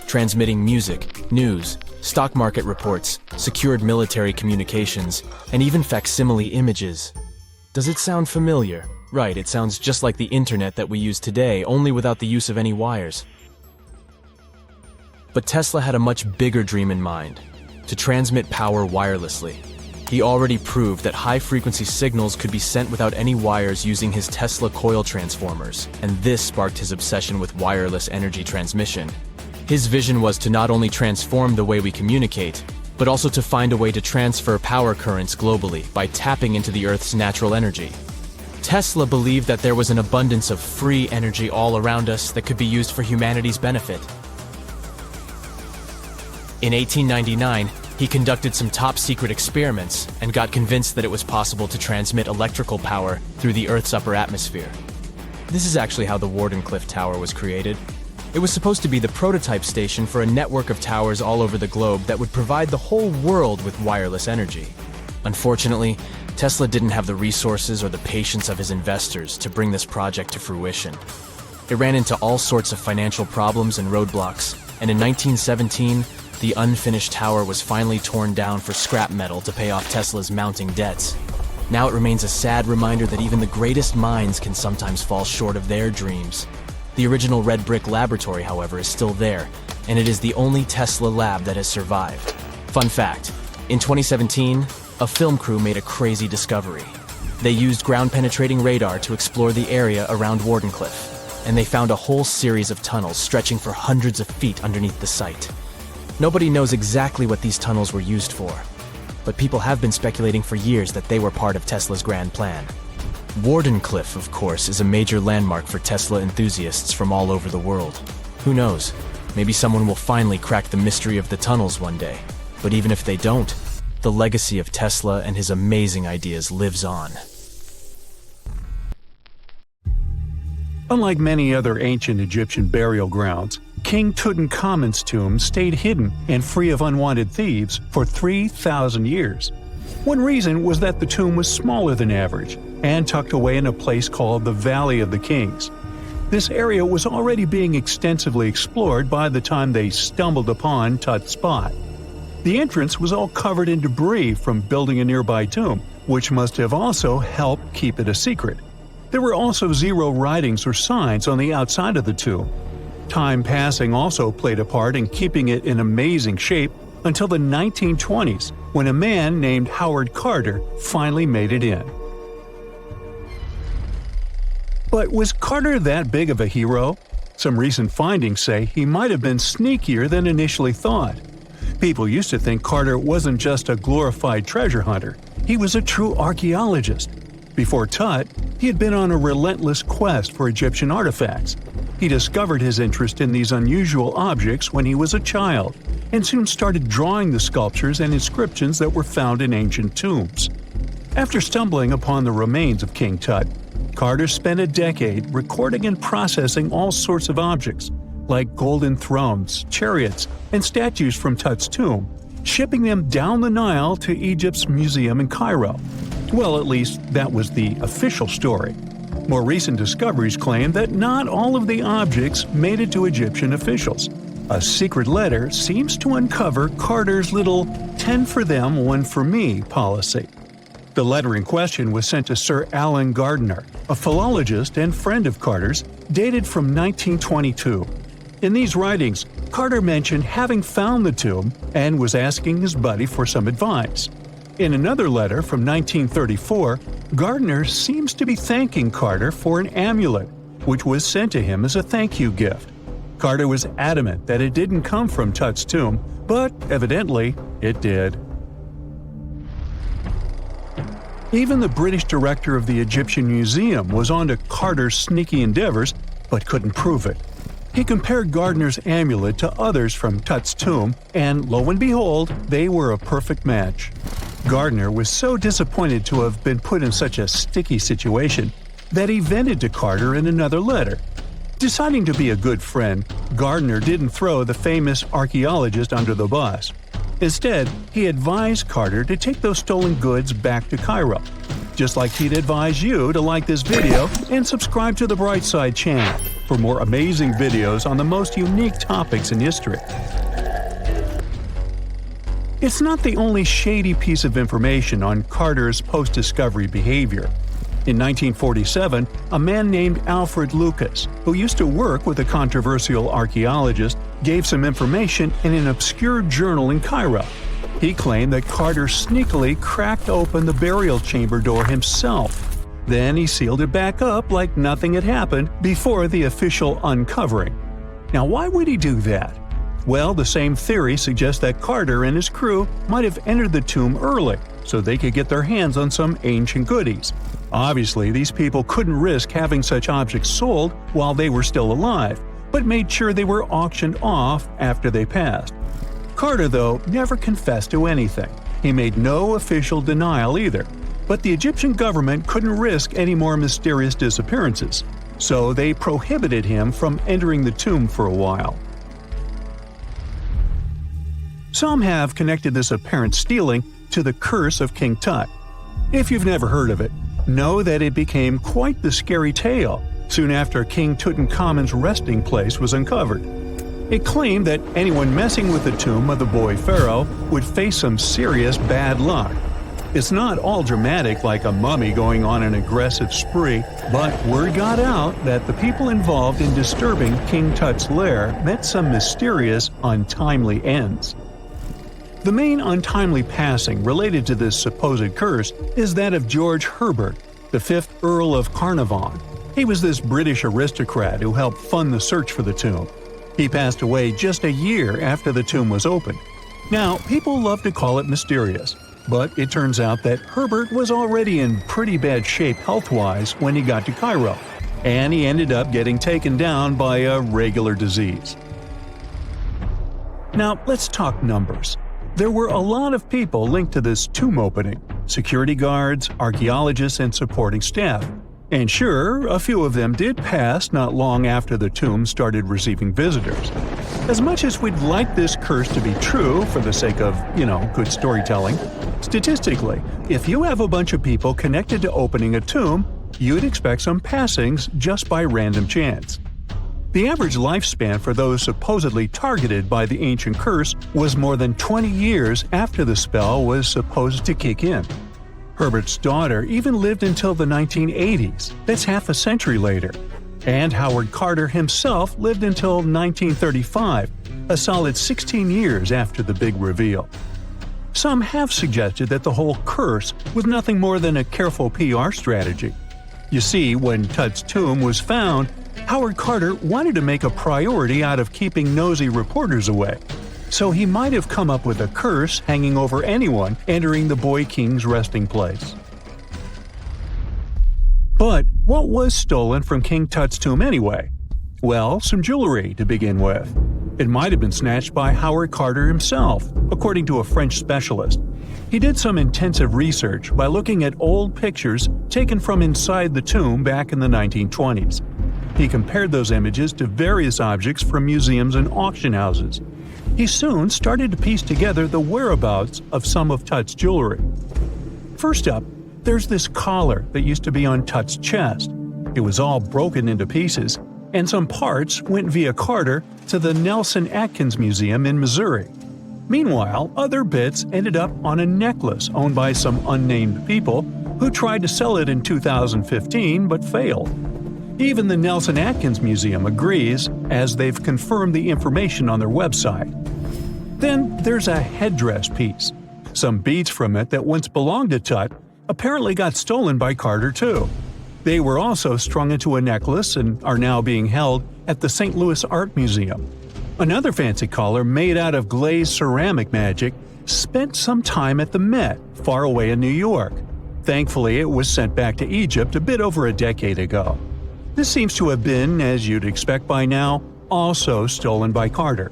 transmitting music, news, stock market reports, secured military communications, and even facsimile images. Does it sound familiar? Right, it sounds just like the internet that we use today, only without the use of any wires. But Tesla had a much bigger dream in mind: to transmit power wirelessly. He already proved that high-frequency signals could be sent without any wires using his Tesla coil transformers, and this sparked his obsession with wireless energy transmission. His vision was to not only transform the way we communicate, but also to find a way to transfer power currents globally by tapping into the Earth's natural energy. Tesla believed that there was an abundance of free energy all around us that could be used for humanity's benefit. In 1899, he conducted some top-secret experiments and got convinced that it was possible to transmit electrical power through the Earth's upper atmosphere. This is actually how the Wardenclyffe Tower was created. It was supposed to be the prototype station for a network of towers all over the globe that would provide the whole world with wireless energy. Unfortunately, Tesla didn't have the resources or the patience of his investors to bring this project to fruition. It ran into all sorts of financial problems and roadblocks, and in 1917, the unfinished tower was finally torn down for scrap metal to pay off Tesla's mounting debts. Now it remains a sad reminder that even the greatest minds can sometimes fall short of their dreams. The original red brick laboratory, however, is still there, and it is the only Tesla lab that has survived. Fun fact, in 2017, a film crew made a crazy discovery. They used ground-penetrating radar to explore the area around Wardenclyffe, and they found a whole series of tunnels stretching for hundreds of feet underneath the site. Nobody knows exactly what these tunnels were used for, but people have been speculating for years that they were part of Tesla's grand plan. Wardenclyffe, of course, is a major landmark for Tesla enthusiasts from all over the world. Who knows? Maybe someone will finally crack the mystery of the tunnels one day. But even if they don't, the legacy of Tesla and his amazing ideas lives on. Unlike many other ancient Egyptian burial grounds, King Tut's tomb stayed hidden and free of unwanted thieves for 3,000 years. One reason was that the tomb was smaller than average and tucked away in a place called the Valley of the Kings. This area was already being extensively explored by the time they stumbled upon Tut's spot. The entrance was all covered in debris from building a nearby tomb, which must have also helped keep it a secret. There were also zero writings or signs on the outside of the tomb. Time passing also played a part in keeping it in amazing shape until the 1920s, when a man named Howard Carter finally made it in. But was Carter that big of a hero? Some recent findings say he might have been sneakier than initially thought. People used to think Carter wasn't just a glorified treasure hunter, he was a true archaeologist. Before Tut, he had been on a relentless quest for Egyptian artifacts. He discovered his interest in these unusual objects when he was a child, and soon started drawing the sculptures and inscriptions that were found in ancient tombs. After stumbling upon the remains of King Tut, Carter spent a decade recording and processing all sorts of objects, like golden thrones, chariots, and statues from Tut's tomb, shipping them down the Nile to Egypt's museum in Cairo. Well, at least that was the official story. More recent discoveries claim that not all of the objects made it to Egyptian officials. A secret letter seems to uncover Carter's little 10 for them, 1 for me policy. The letter in question was sent to Sir Alan Gardiner, a philologist and friend of Carter's, dated from 1922. In these writings, Carter mentioned having found the tomb and was asking his buddy for some advice. In another letter from 1934, Gardner seems to be thanking Carter for an amulet, which was sent to him as a thank you gift. Carter was adamant that it didn't come from Tut's tomb, but evidently it did. Even the British director of the Egyptian Museum was onto Carter's sneaky endeavors, but couldn't prove it. He compared Gardner's amulet to others from Tut's tomb, and lo and behold, they were a perfect match. Gardner was so disappointed to have been put in such a sticky situation that he vented to Carter in another letter. Deciding to be a good friend, Gardner didn't throw the famous archaeologist under the bus. Instead, he advised Carter to take those stolen goods back to Cairo, just like he'd advise you to like this video and subscribe to the Brightside channel for more amazing videos on the most unique topics in history. It's not the only shady piece of information on Carter's post-discovery behavior. In 1947, a man named Alfred Lucas, who used to work with a controversial archaeologist, gave some information in an obscure journal in Cairo. He claimed that Carter sneakily cracked open the burial chamber door himself. Then he sealed it back up like nothing had happened before the official uncovering. Now, why would he do that? Well, the same theory suggests that Carter and his crew might have entered the tomb early so they could get their hands on some ancient goodies. Obviously, these people couldn't risk having such objects sold while they were still alive, but made sure they were auctioned off after they passed. Carter, though, never confessed to anything. He made no official denial either, but the Egyptian government couldn't risk any more mysterious disappearances, so they prohibited him from entering the tomb for a while. Some have connected this apparent stealing to the curse of King Tut. If you've never heard of it, know that it became quite the scary tale soon after King Tutankhamun's resting place was uncovered. It claimed that anyone messing with the tomb of the boy pharaoh would face some serious bad luck. It's not all dramatic like a mummy going on an aggressive spree, but word got out that the people involved in disturbing King Tut's lair met some mysterious, untimely ends. The main untimely passing related to this supposed curse is that of George Herbert, the 5th Earl of Carnarvon. He was this British aristocrat who helped fund the search for the tomb. He passed away just a year after the tomb was opened. Now, people love to call it mysterious, but it turns out that Herbert was already in pretty bad shape health-wise when he got to Cairo, and he ended up getting taken down by a regular disease. Now, let's talk numbers. There were a lot of people linked to this tomb opening – security guards, archaeologists, and supporting staff. And sure, a few of them did pass not long after the tomb started receiving visitors. As much as we'd like this curse to be true for the sake of, good storytelling, statistically, if you have a bunch of people connected to opening a tomb, you'd expect some passings just by random chance. The average lifespan for those supposedly targeted by the ancient curse was more than 20 years after the spell was supposed to kick in. Herbert's daughter even lived until the 1980s, that's half a century later. And Howard Carter himself lived until 1935, a solid 16 years after the big reveal. Some have suggested that the whole curse was nothing more than a careful PR strategy. You see, when Tut's tomb was found, Howard Carter wanted to make a priority out of keeping nosy reporters away. So he might have come up with a curse hanging over anyone entering the boy king's resting place. But what was stolen from King Tut's tomb anyway? Well, some jewelry to begin with. It might have been snatched by Howard Carter himself, according to a French specialist. He did some intensive research by looking at old pictures taken from inside the tomb back in the 1920s. He compared those images to various objects from museums and auction houses. He soon started to piece together the whereabouts of some of Tut's jewelry. First up, there's this collar that used to be on Tut's chest. It was all broken into pieces, and some parts went via Carter to the Nelson Atkins Museum in Missouri. Meanwhile, other bits ended up on a necklace owned by some unnamed people who tried to sell it in 2015 but failed. Even the Nelson Atkins Museum agrees as they've confirmed the information on their website. Then there's a headdress piece. Some beads from it that once belonged to Tut apparently got stolen by Carter too. They were also strung into a necklace and are now being held at the St. Louis Art Museum. Another fancy collar made out of glazed ceramic magic spent some time at the Met, far away in New York. Thankfully, it was sent back to Egypt a bit over a decade ago. This seems to have been, as you'd expect by now, also stolen by Carter.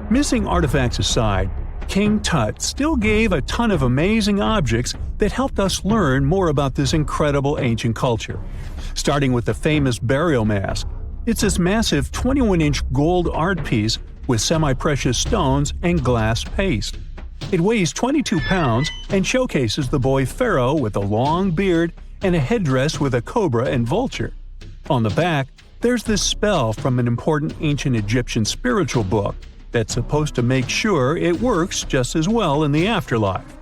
Missing artifacts aside, King Tut still gave a ton of amazing objects that helped us learn more about this incredible ancient culture. Starting with the famous burial mask. It's this massive 21-inch gold art piece with semi-precious stones and glass paste. It weighs 22 pounds and showcases the boy pharaoh with a long beard and a headdress with a cobra and vulture. On the back, there's this spell from an important ancient Egyptian spiritual book that's supposed to make sure it works just as well in the afterlife.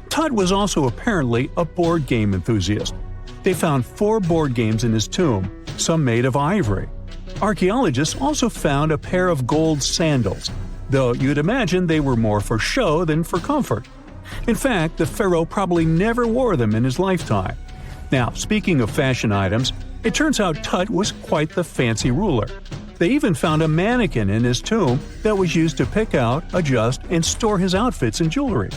Tut was also apparently a board game enthusiast. They found 4 board games in his tomb, some made of ivory. Archaeologists also found a pair of gold sandals, though you'd imagine they were more for show than for comfort. In fact, the pharaoh probably never wore them in his lifetime. Now, speaking of fashion items, it turns out Tut was quite the fancy ruler. They even found a mannequin in his tomb that was used to pick out, adjust, and store his outfits and jewelry.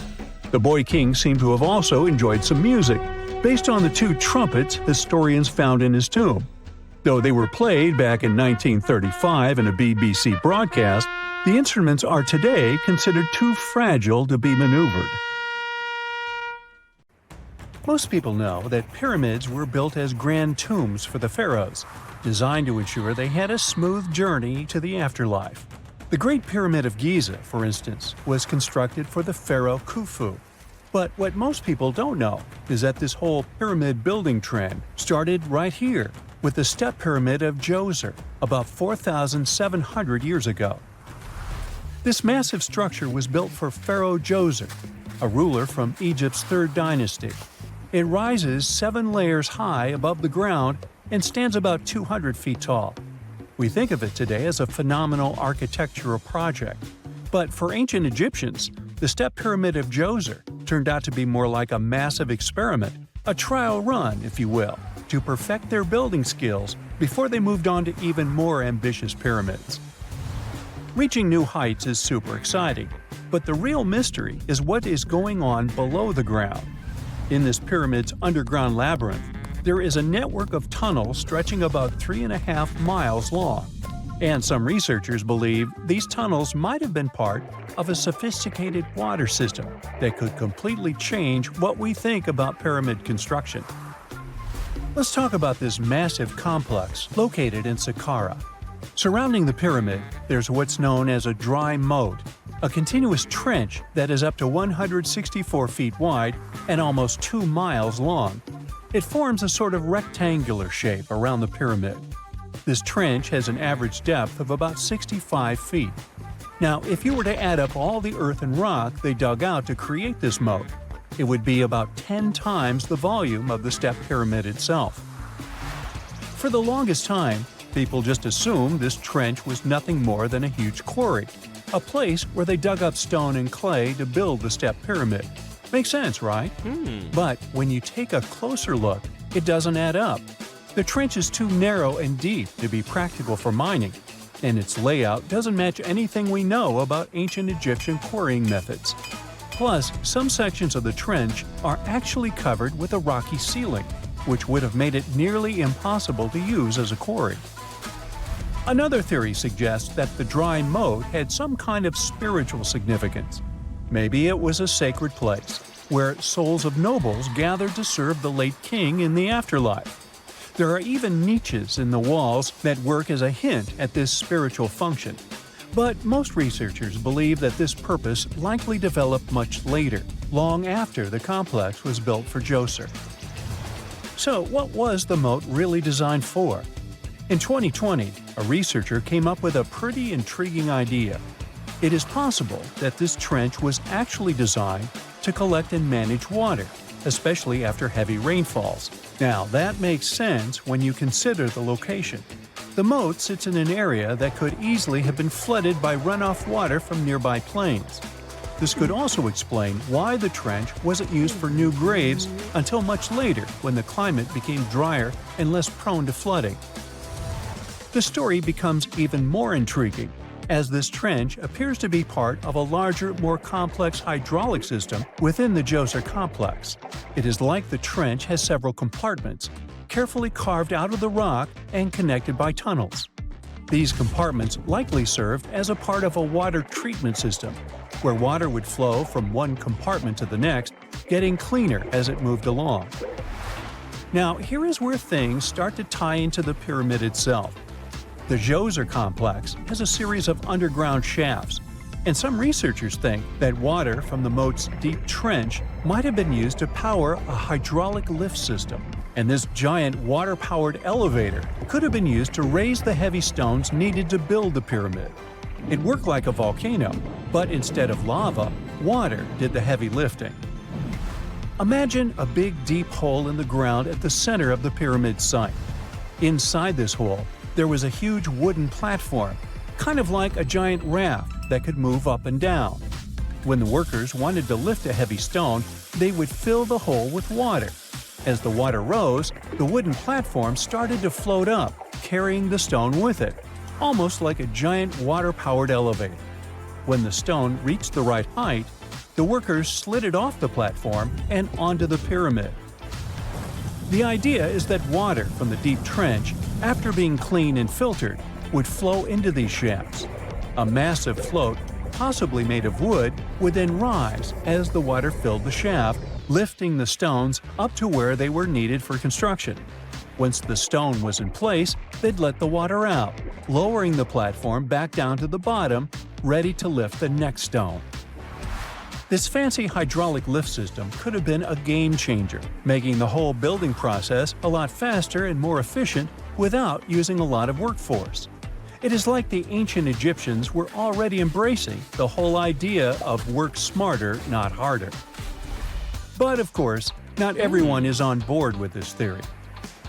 The boy king seemed to have also enjoyed some music, based on the 2 trumpets historians found in his tomb. Though they were played back in 1935 in a BBC broadcast, the instruments are today considered too fragile to be maneuvered. Most people know that pyramids were built as grand tombs for the pharaohs, designed to ensure they had a smooth journey to the afterlife. The Great Pyramid of Giza, for instance, was constructed for the pharaoh Khufu. But what most people don't know is that this whole pyramid building trend started right here, with the step pyramid of Djoser, about 4,700 years ago. This massive structure was built for Pharaoh Djoser, a ruler from Egypt's 3rd dynasty. It rises 7 layers high above the ground and stands about 200 feet tall. We think of it today as a phenomenal architectural project, but for ancient Egyptians, the step pyramid of Djoser turned out to be more like a massive experiment, a trial run, if you will, to perfect their building skills before they moved on to even more ambitious pyramids. Reaching new heights is super exciting, but the real mystery is what is going on below the ground. In this pyramid's underground labyrinth, there is a network of tunnels stretching about 3.5 miles long, and some researchers believe these tunnels might have been part of a sophisticated water system that could completely change what we think about pyramid construction. Let's talk about this massive complex located in Saqqara. Surrounding the pyramid, there's what's known as a dry moat, a continuous trench that is up to 164 feet wide and almost 2 miles long. It forms a sort of rectangular shape around the pyramid. This trench has an average depth of about 65 feet. Now, if you were to add up all the earth and rock they dug out to create this moat, it would be about 10 times the volume of the step pyramid itself. For the longest time, people just assumed this trench was nothing more than a huge quarry, a place where they dug up stone and clay to build the step pyramid. Makes sense, right? But when you take a closer look, it doesn't add up. The trench is too narrow and deep to be practical for mining, and its layout doesn't match anything we know about ancient Egyptian quarrying methods. Plus, some sections of the trench are actually covered with a rocky ceiling, which would have made it nearly impossible to use as a quarry. Another theory suggests that the dry moat had some kind of spiritual significance. Maybe it was a sacred place, where souls of nobles gathered to serve the late king in the afterlife. There are even niches in the walls that work as a hint at this spiritual function. But most researchers believe that this purpose likely developed much later, long after the complex was built for Djoser. So, what was the moat really designed for? In 2020, a researcher came up with a pretty intriguing idea. It is possible that this trench was actually designed to collect and manage water, especially after heavy rainfalls, Now, that makes sense when you consider the location. The moat sits in an area that could easily have been flooded by runoff water from nearby plains. This could also explain why the trench wasn't used for new graves until much later when the climate became drier and less prone to flooding. The story becomes even more intriguing as this trench appears to be part of a larger, more complex hydraulic system within the Djoser complex. It is like the trench has several compartments, carefully carved out of the rock and connected by tunnels. These compartments likely served as a part of a water treatment system, where water would flow from one compartment to the next, getting cleaner as it moved along. Now, here is where things start to tie into the pyramid itself. The Djoser complex has a series of underground shafts, and some researchers think that water from the moat's deep trench might have been used to power a hydraulic lift system, and this giant water-powered elevator could have been used to raise the heavy stones needed to build the pyramid. It worked like a volcano, but instead of lava, water did the heavy lifting. Imagine a big deep hole in the ground at the center of the pyramid site. Inside this hole, there was a huge wooden platform, kind of like a giant raft that could move up and down. When the workers wanted to lift a heavy stone, they would fill the hole with water. As the water rose, the wooden platform started to float up, carrying the stone with it, almost like a giant water-powered elevator. When the stone reached the right height, the workers slid it off the platform and onto the pyramid. The idea is that water from the deep trench, after being cleaned and filtered, would flow into these shafts. A massive float, possibly made of wood, would then rise as the water filled the shaft, lifting the stones up to where they were needed for construction. Once the stone was in place, they'd let the water out, lowering the platform back down to the bottom, ready to lift the next stone. This fancy hydraulic lift system could have been a game changer, making the whole building process a lot faster and more efficient without using a lot of workforce. It is like the ancient Egyptians were already embracing the whole idea of work smarter, not harder. But of course, not everyone is on board with this theory.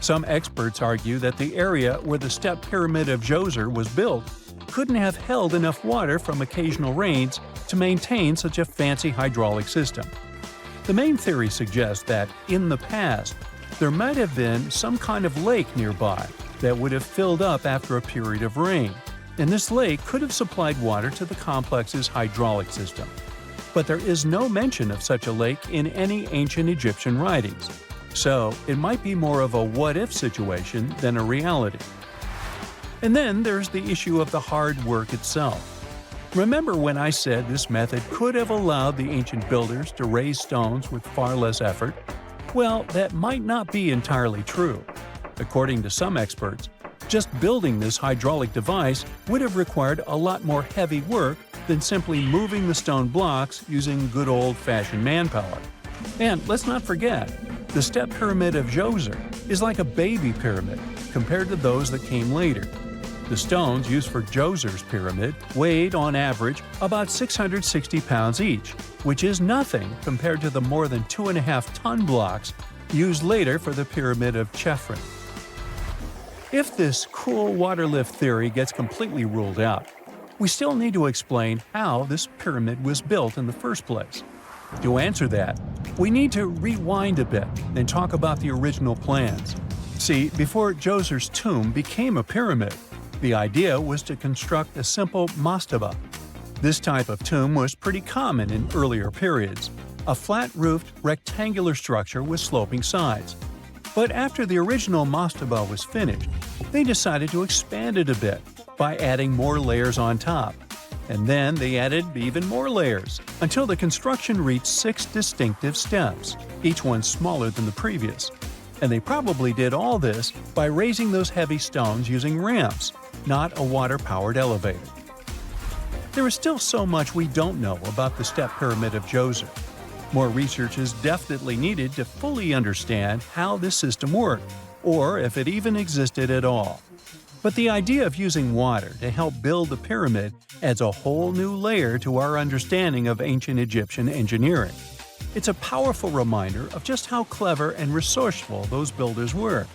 Some experts argue that the area where the step pyramid of Djoser was built couldn't have held enough water from occasional rains to maintain such a fancy hydraulic system. The main theory suggests that, in the past, there might have been some kind of lake nearby that would have filled up after a period of rain, and this lake could have supplied water to the complex's hydraulic system. But there is no mention of such a lake in any ancient Egyptian writings, so it might be more of a what-if situation than a reality. And then there's the issue of the hard work itself. Remember when I said this method could have allowed the ancient builders to raise stones with far less effort? Well, that might not be entirely true. According to some experts, just building this hydraulic device would have required a lot more heavy work than simply moving the stone blocks using good old-fashioned manpower. And let's not forget, the step pyramid of Djoser is like a baby pyramid compared to those that came later. The stones used for Djoser's pyramid weighed, on average, about 660 pounds each, which is nothing compared to the more than 2.5-ton blocks used later for the pyramid of Chephren. If this cool water lift theory gets completely ruled out, we still need to explain how this pyramid was built in the first place. To answer that, we need to rewind a bit and talk about the original plans. See, before Djoser's tomb became a pyramid, the idea was to construct a simple mastaba. This type of tomb was pretty common in earlier periods, a flat-roofed, rectangular structure with sloping sides. But after the original mastaba was finished, they decided to expand it a bit by adding more layers on top. And then they added even more layers, until the construction reached 6 distinctive steps, each one smaller than the previous. And they probably did all this by raising those heavy stones using ramps, not a water-powered elevator. There is still so much we don't know about the step pyramid of Djoser. More research is definitely needed to fully understand how this system worked, or if it even existed at all. But the idea of using water to help build the pyramid adds a whole new layer to our understanding of ancient Egyptian engineering. It's a powerful reminder of just how clever and resourceful those builders were,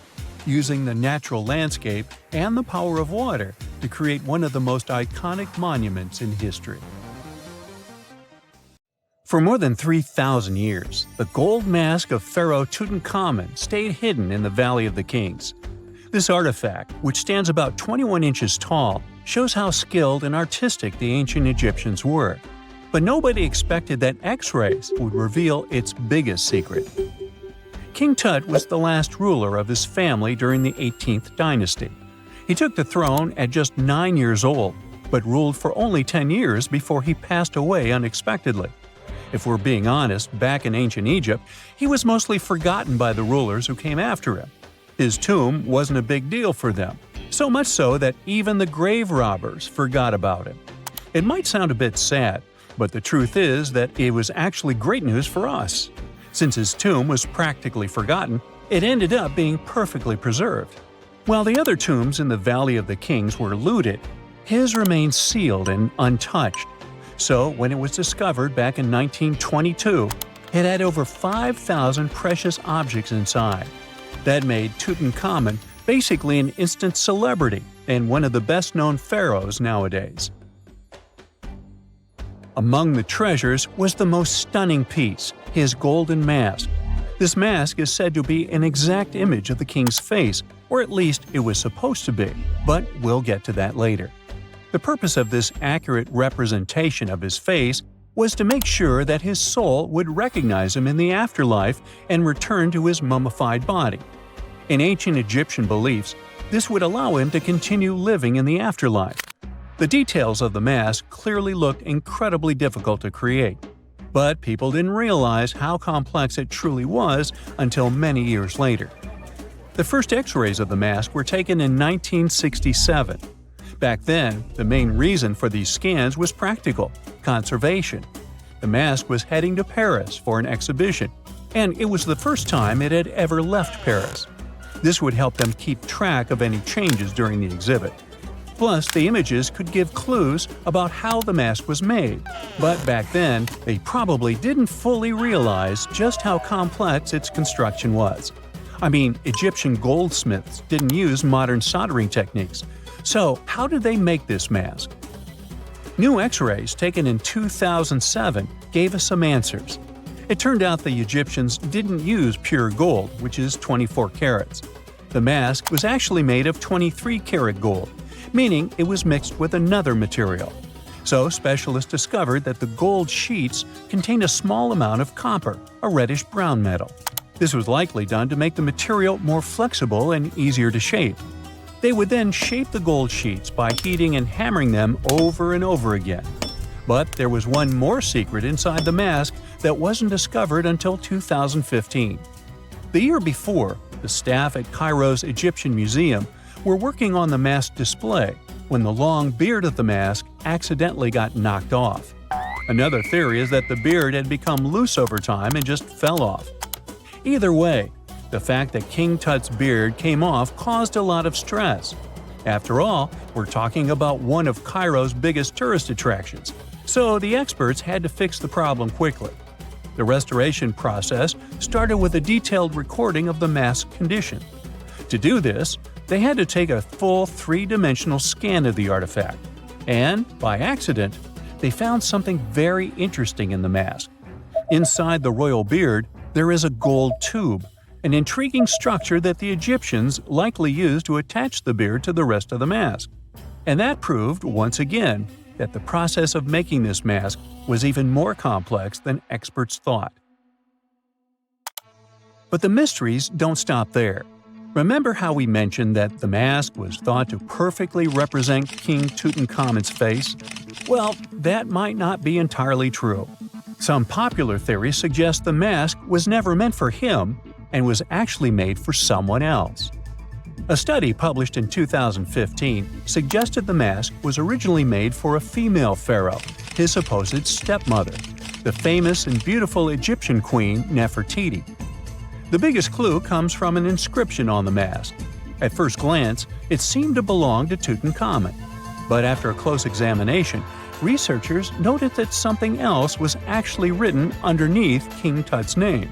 using the natural landscape and the power of water to create one of the most iconic monuments in history. For more than 3,000 years, the gold mask of Pharaoh Tutankhamun stayed hidden in the Valley of the Kings. This artifact, which stands about 21 inches tall, shows how skilled and artistic the ancient Egyptians were. But nobody expected that X-rays would reveal its biggest secret. King Tut was the last ruler of his family during the 18th dynasty. He took the throne at just 9 years old, but ruled for only 10 years before he passed away unexpectedly. If we're being honest, back in ancient Egypt, he was mostly forgotten by the rulers who came after him. His tomb wasn't a big deal for them, so much so that even the grave robbers forgot about him. It might sound a bit sad, but the truth is that it was actually great news for us. Since his tomb was practically forgotten, it ended up being perfectly preserved. While the other tombs in the Valley of the Kings were looted, his remained sealed and untouched. So, when it was discovered back in 1922, it had over 5,000 precious objects inside. That made Tutankhamun basically an instant celebrity and one of the best-known pharaohs nowadays. Among the treasures was the most stunning piece, his golden mask. This mask is said to be an exact image of the king's face, or at least it was supposed to be, but we'll get to that later. The purpose of this accurate representation of his face was to make sure that his soul would recognize him in the afterlife and return to his mummified body. In ancient Egyptian beliefs, this would allow him to continue living in the afterlife. The details of the mask clearly looked incredibly difficult to create, but people didn't realize how complex it truly was until many years later. The first X-rays of the mask were taken in 1967. Back then, the main reason for these scans was practical – conservation. The mask was heading to Paris for an exhibition, and it was the first time it had ever left Paris. This would help them keep track of any changes during the exhibit. Plus, the images could give clues about how the mask was made, but back then, they probably didn't fully realize just how complex its construction was. I mean, Egyptian goldsmiths didn't use modern soldering techniques. So, how did they make this mask? New X-rays taken in 2007 gave us some answers. It turned out the Egyptians didn't use pure gold, which is 24 carats. The mask was actually made of 23-karat gold, meaning it was mixed with another material. So, specialists discovered that the gold sheets contained a small amount of copper, a reddish-brown metal. This was likely done to make the material more flexible and easier to shape. They would then shape the gold sheets by heating and hammering them over and over again. But there was one more secret inside the mask that wasn't discovered until 2015. The year before, the staff at Cairo's Egyptian Museum were working on the mask display when the long beard of the mask accidentally got knocked off. Another theory is that the beard had become loose over time and just fell off. Either way, the fact that King Tut's beard came off caused a lot of stress. After all, we're talking about one of Cairo's biggest tourist attractions, so the experts had to fix the problem quickly. The restoration process started with a detailed recording of the mask's condition. To do this, they had to take a full three-dimensional scan of the artifact, and, by accident, they found something very interesting in the mask. Inside the royal beard, there is a gold tube, an intriguing structure that the Egyptians likely used to attach the beard to the rest of the mask. And that proved, once again, that the process of making this mask was even more complex than experts thought. But the mysteries don't stop there. Remember how we mentioned that the mask was thought to perfectly represent King Tutankhamun's face? Well, that might not be entirely true. Some popular theories suggest the mask was never meant for him and was actually made for someone else. A study published in 2015 suggested the mask was originally made for a female pharaoh, his supposed stepmother, the famous and beautiful Egyptian queen Nefertiti. The biggest clue comes from an inscription on the mask. At first glance, it seemed to belong to Tutankhamun, but after a close examination, researchers noted that something else was actually written underneath King Tut's name.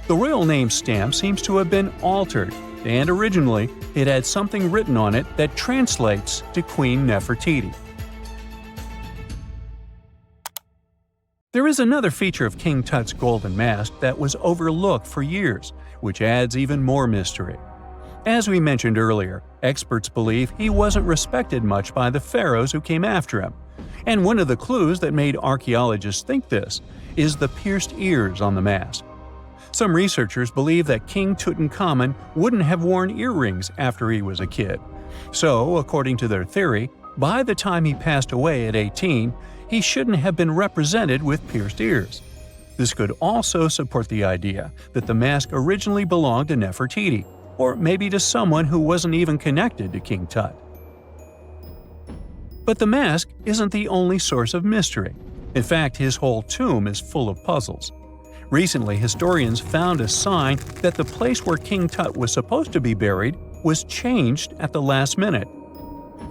The royal name stamp seems to have been altered, and originally it had something written on it that translates to Queen Nefertiti. There is another feature of King Tut's golden mask that was overlooked for years, which adds even more mystery. As we mentioned earlier, experts believe he wasn't respected much by the pharaohs who came after him, and one of the clues that made archaeologists think this is the pierced ears on the mask. Some researchers believe that King Tutankhamun wouldn't have worn earrings after he was a kid. So, according to their theory, by the time he passed away at 18, he shouldn't have been represented with pierced ears. This could also support the idea that the mask originally belonged to Nefertiti, or maybe to someone who wasn't even connected to King Tut. But the mask isn't the only source of mystery. In fact, his whole tomb is full of puzzles. Recently, historians found a sign that the place where King Tut was supposed to be buried was changed at the last minute.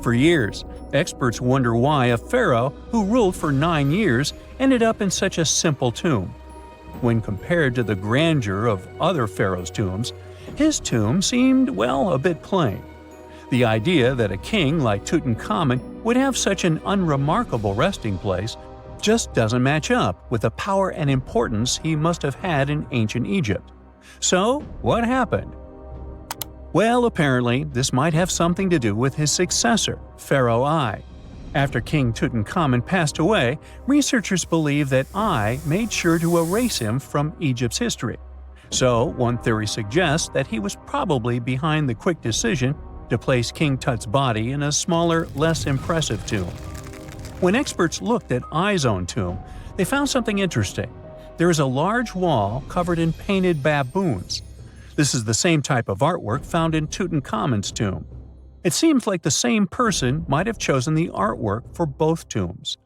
For years, experts wonder why a pharaoh who ruled for 9 years ended up in such a simple tomb. When compared to the grandeur of other pharaohs' tombs, his tomb seemed, well, a bit plain. The idea that a king like Tutankhamun would have such an unremarkable resting place just doesn't match up with the power and importance he must have had in ancient Egypt. So, what happened? Well, apparently, this might have something to do with his successor, Pharaoh I. After King Tutankhamun passed away, researchers believe that I made sure to erase him from Egypt's history. So, one theory suggests that he was probably behind the quick decision to place King Tut's body in a smaller, less impressive tomb. When experts looked at I's own tomb, they found something interesting. There is a large wall covered in painted baboons. This is the same type of artwork found in Tutankhamun's tomb. It seems like the same person might have chosen the artwork for both tombs.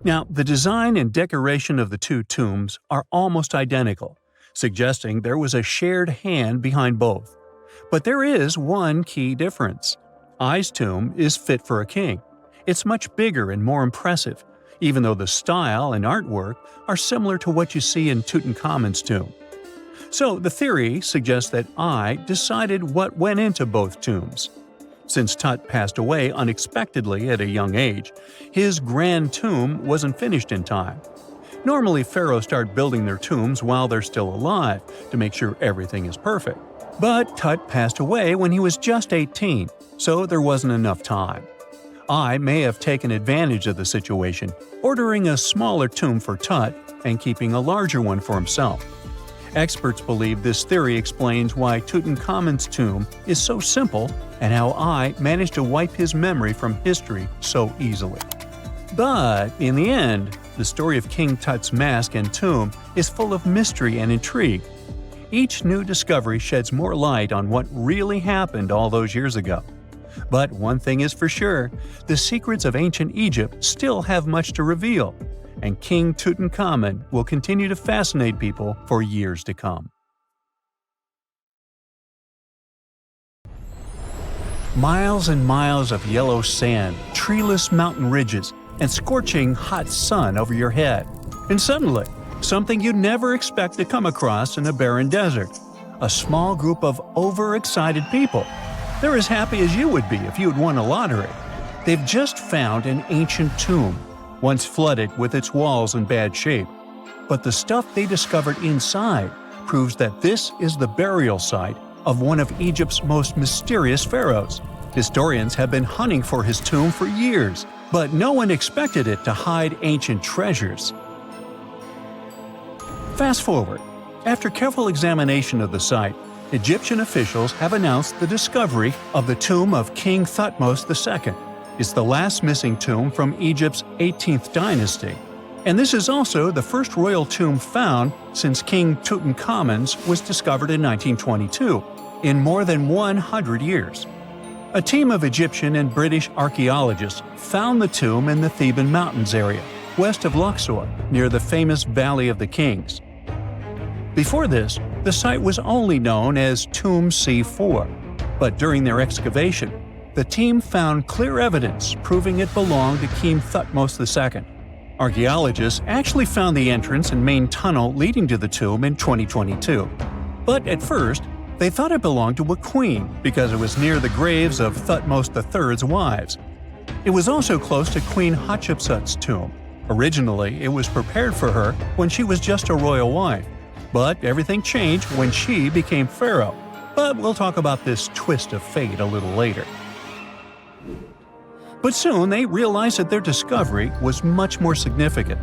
Now, the design and decoration of the two tombs are almost identical, suggesting there was a shared hand behind both. But there is one key difference. I's tomb is fit for a king. It's much bigger and more impressive, even though the style and artwork are similar to what you see in Tutankhamun's tomb. So the theory suggests that I decided what went into both tombs. Since Tut passed away unexpectedly at a young age, his grand tomb wasn't finished in time. Normally, pharaohs start building their tombs while they're still alive to make sure everything is perfect. But Tut passed away when he was just 18, so there wasn't enough time. I may have taken advantage of the situation, ordering a smaller tomb for Tut and keeping a larger one for himself. Experts believe this theory explains why Tutankhamun's tomb is so simple and how I managed to wipe his memory from history so easily. But in the end, the story of King Tut's mask and tomb is full of mystery and intrigue. Each new discovery sheds more light on what really happened all those years ago. But one thing is for sure, the secrets of ancient Egypt still have much to reveal, and King Tutankhamun will continue to fascinate people for years to come. Miles and miles of yellow sand, treeless mountain ridges, and scorching hot sun over your head. And suddenly, something you'd never expect to come across in a barren desert. A small group of overexcited people. They're as happy as you would be if you'd won a lottery. They've just found an ancient tomb, once flooded with its walls in bad shape. But the stuff they discovered inside proves that this is the burial site of one of Egypt's most mysterious pharaohs. Historians have been hunting for his tomb for years, but no one expected it to hide ancient treasures. Fast forward. After careful examination of the site, Egyptian officials have announced the discovery of the tomb of King Thutmose II. It's the last missing tomb from Egypt's 18th dynasty. And this is also the first royal tomb found since King Tutankhamun's was discovered in 1922, in more than 100 years. A team of Egyptian and British archaeologists found the tomb in the Theban Mountains area, west of Luxor, near the famous Valley of the Kings. Before this, the site was only known as Tomb C4, but during their excavation, the team found clear evidence proving it belonged to King Thutmose II. Archaeologists actually found the entrance and main tunnel leading to the tomb in 2022. But at first, they thought it belonged to a queen because it was near the graves of Thutmose III's wives. It was also close to Queen Hatshepsut's tomb. Originally, it was prepared for her when she was just a royal wife, but everything changed when she became pharaoh. But we'll talk about this twist of fate a little later. But soon they realized that their discovery was much more significant.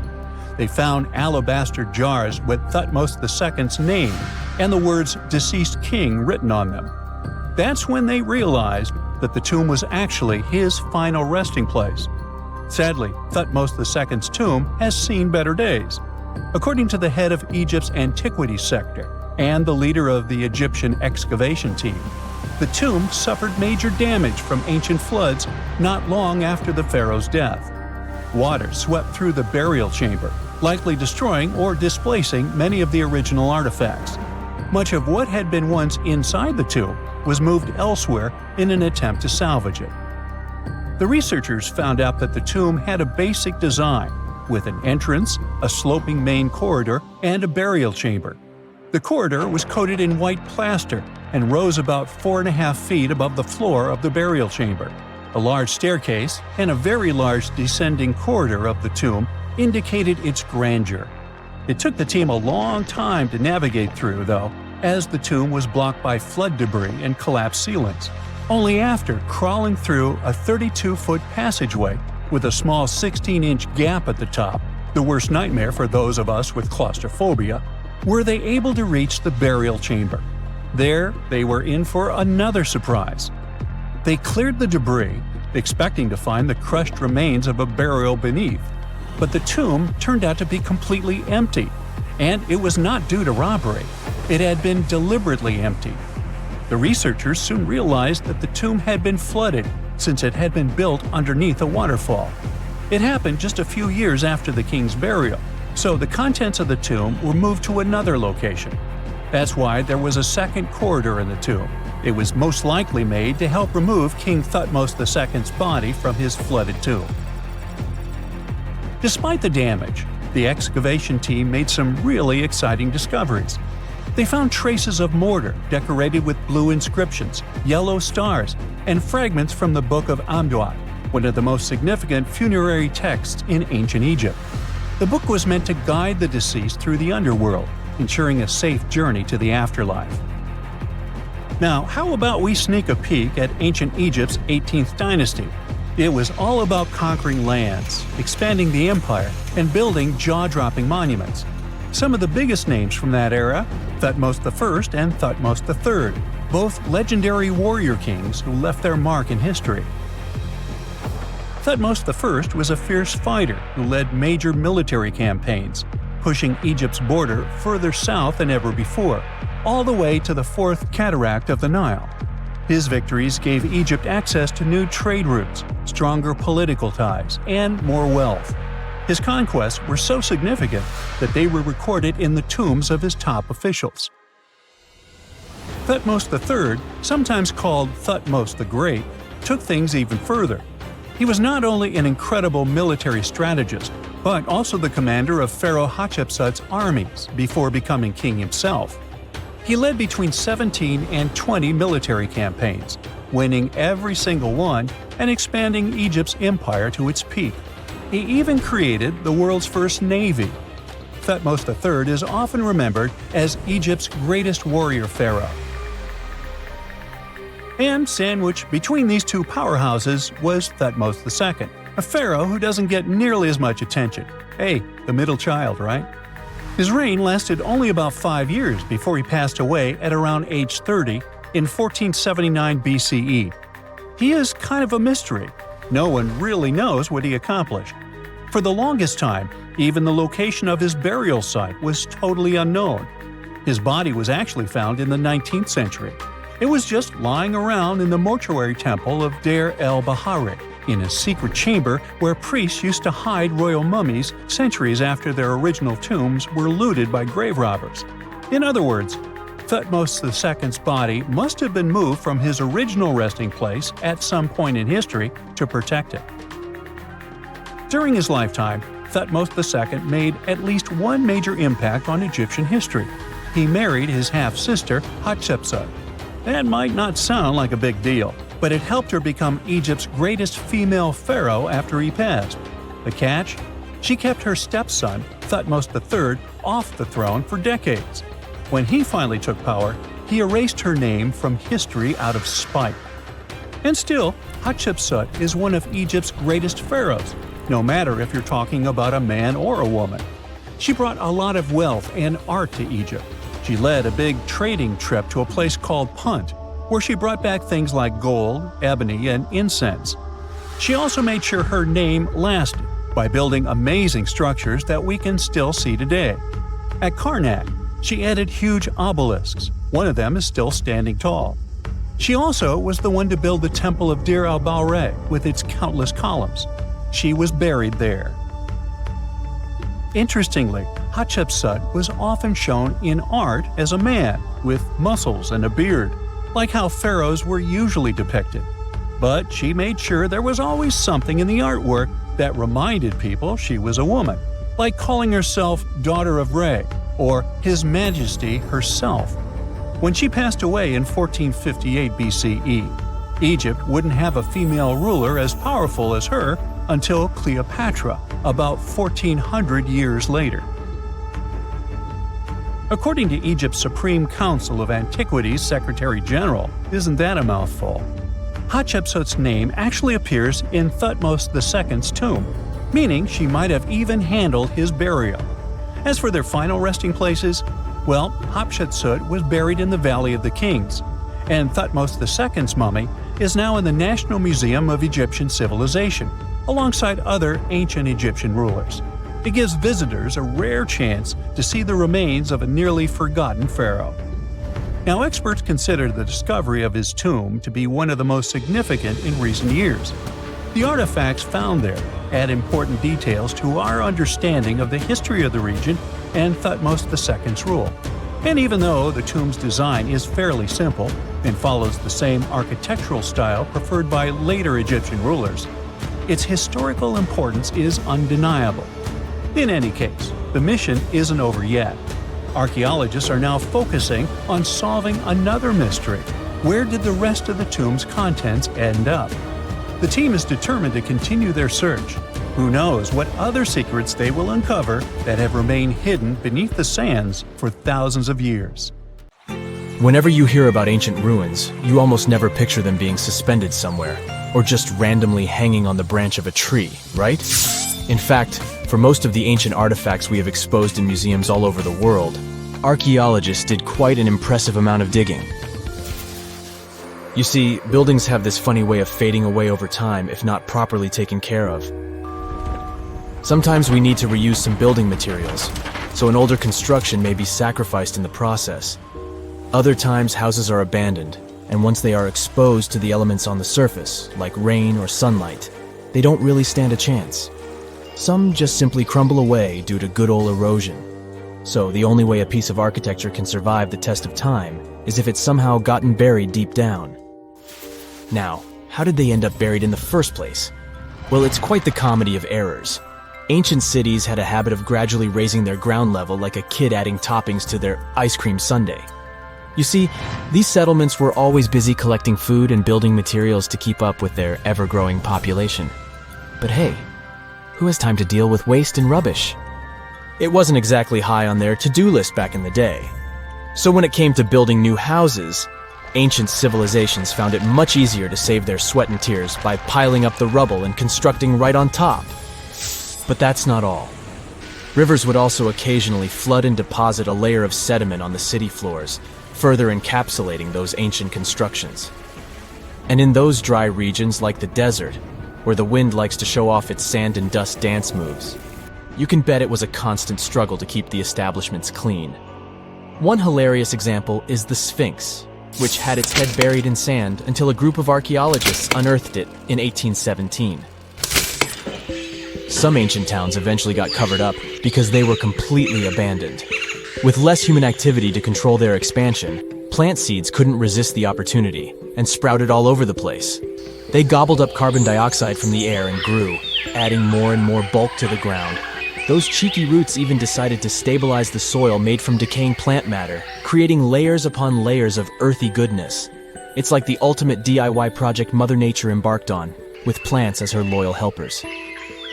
They found alabaster jars with Thutmose II's name and the words "deceased king" written on them. That's when they realized that the tomb was actually his final resting place. Sadly, Thutmose II's tomb has seen better days. According to the head of Egypt's antiquities sector and the leader of the Egyptian excavation team, the tomb suffered major damage from ancient floods not long after the pharaoh's death. Water swept through the burial chamber, likely destroying or displacing many of the original artifacts. Much of what had been once inside the tomb was moved elsewhere in an attempt to salvage it. The researchers found out that the tomb had a basic design, with an entrance, a sloping main corridor, and a burial chamber. The corridor was coated in white plaster and rose about 4.5 feet above the floor of the burial chamber. A large staircase and a very large descending corridor of the tomb indicated its grandeur. It took the team a long time to navigate through, though, as the tomb was blocked by flood debris and collapsed ceilings. Only after crawling through a 32-foot passageway with a small 16-inch gap at the top, the worst nightmare for those of us with claustrophobia, were they able to reach the burial chamber. There, they were in for another surprise. They cleared the debris, expecting to find the crushed remains of a burial beneath. But the tomb turned out to be completely empty, and it was not due to robbery. It had been deliberately emptied. The researchers soon realized that the tomb had been flooded since it had been built underneath a waterfall. It happened just a few years after the king's burial, so the contents of the tomb were moved to another location. That's why there was a second corridor in the tomb. It was most likely made to help remove King Thutmose II's body from his flooded tomb. Despite the damage, the excavation team made some really exciting discoveries. They found traces of mortar decorated with blue inscriptions, yellow stars, and fragments from the Book of Amduat, one of the most significant funerary texts in ancient Egypt. The book was meant to guide the deceased through the underworld, ensuring a safe journey to the afterlife. Now, how about we sneak a peek at ancient Egypt's 18th dynasty? It was all about conquering lands, expanding the empire, and building jaw-dropping monuments. Some of the biggest names from that era, Thutmose I and Thutmose III, both legendary warrior kings who left their mark in history. Thutmose I was a fierce fighter who led major military campaigns, pushing Egypt's border further south than ever before, all the way to the fourth cataract of the Nile. His victories gave Egypt access to new trade routes, stronger political ties, and more wealth. His conquests were so significant that they were recorded in the tombs of his top officials. Thutmose III, sometimes called Thutmose the Great, took things even further. He was not only an incredible military strategist, but also the commander of Pharaoh Hatshepsut's armies before becoming king himself. He led between 17 and 20 military campaigns, winning every single one and expanding Egypt's empire to its peak. He even created the world's first navy. Thutmose III is often remembered as Egypt's greatest warrior pharaoh. And sandwiched between these two powerhouses was Thutmose II, a pharaoh who doesn't get nearly as much attention. Hey, the middle child, right? His reign lasted only about 5 years before he passed away at around age 30 in 1479 BCE. He is kind of a mystery. No one really knows what he accomplished. For the longest time, even the location of his burial site was totally unknown. His body was actually found in the 19th century. It was just lying around in the mortuary temple of Deir el-Bahari, in a secret chamber where priests used to hide royal mummies centuries after their original tombs were looted by grave robbers. In other words, Thutmose II's body must have been moved from his original resting place at some point in history to protect it. During his lifetime, Thutmose II made at least one major impact on Egyptian history. He married his half-sister, Hatshepsut. That might not sound like a big deal, but it helped her become Egypt's greatest female pharaoh after he passed. The catch? She kept her stepson, Thutmose III, off the throne for decades. When he finally took power, he erased her name from history out of spite. And still, Hatshepsut is one of Egypt's greatest pharaohs, no matter if you're talking about a man or a woman. She brought a lot of wealth and art to Egypt. She led a big trading trip to a place called Punt, where she brought back things like gold, ebony, and incense. She also made sure her name lasted by building amazing structures that we can still see today. At Karnak, she added huge obelisks. One of them is still standing tall. She also was the one to build the Temple of Dir al-Bahre with its countless columns. She was buried there. Interestingly, Hatshepsut was often shown in art as a man with muscles and a beard, like how pharaohs were usually depicted. But she made sure there was always something in the artwork that reminded people she was a woman, like calling herself Daughter of Re or His Majesty herself. When she passed away in 1458 BCE, Egypt wouldn't have a female ruler as powerful as her until Cleopatra, about 1400 years later. According to Egypt's Supreme Council of Antiquities Secretary General, isn't that a mouthful? Hatshepsut's name actually appears in Thutmose II's tomb, meaning she might have even handled his burial. As for their final resting places, well, Hatshepsut was buried in the Valley of the Kings, and Thutmose II's mummy is now in the National Museum of Egyptian Civilization, alongside other ancient Egyptian rulers. It gives visitors a rare chance to see the remains of a nearly forgotten pharaoh. Now, experts consider the discovery of his tomb to be one of the most significant in recent years. The artifacts found there add important details to our understanding of the history of the region and Thutmose II's rule. And even though the tomb's design is fairly simple and follows the same architectural style preferred by later Egyptian rulers, its historical importance is undeniable. In any case, the mission isn't over yet. Archaeologists are now focusing on solving another mystery. Where did the rest of the tomb's contents end up? The team is determined to continue their search. Who knows what other secrets they will uncover that have remained hidden beneath the sands for thousands of years. Whenever you hear about ancient ruins, you almost never picture them being suspended somewhere, or just randomly hanging on the branch of a tree, right? In fact, for most of the ancient artifacts we have exposed in museums all over the world, archaeologists did quite an impressive amount of digging. You see, buildings have this funny way of fading away over time if not properly taken care of. Sometimes we need to reuse some building materials, so an older construction may be sacrificed in the process. Other times houses are abandoned, and once they are exposed to the elements on the surface, like rain or sunlight, they don't really stand a chance. Some just simply crumble away due to good old erosion. So the only way a piece of architecture can survive the test of time is if it's somehow gotten buried deep down. Now, how did they end up buried in the first place? Well, it's quite the comedy of errors. Ancient cities had a habit of gradually raising their ground level like a kid adding toppings to their ice cream sundae. You see, these settlements were always busy collecting food and building materials to keep up with their ever-growing population. But hey, who has time to deal with waste and rubbish? It wasn't exactly high on their to-do list back in the day. So when it came to building new houses, ancient civilizations found it much easier to save their sweat and tears by piling up the rubble and constructing right on top. But that's not all. Rivers would also occasionally flood and deposit a layer of sediment on the city floors, further encapsulating those ancient constructions. And in those dry regions like the desert, where the wind likes to show off its sand and dust dance moves, you can bet it was a constant struggle to keep the establishments clean. One hilarious example is the Sphinx, which had its head buried in sand until a group of archaeologists unearthed it in 1817. Some ancient towns eventually got covered up because they were completely abandoned. With less human activity to control their expansion, plant seeds couldn't resist the opportunity and sprouted all over the place. They gobbled up carbon dioxide from the air and grew, adding more and more bulk to the ground. Those cheeky roots even decided to stabilize the soil made from decaying plant matter, creating layers upon layers of earthy goodness. It's like the ultimate DIY project Mother Nature embarked on, with plants as her loyal helpers.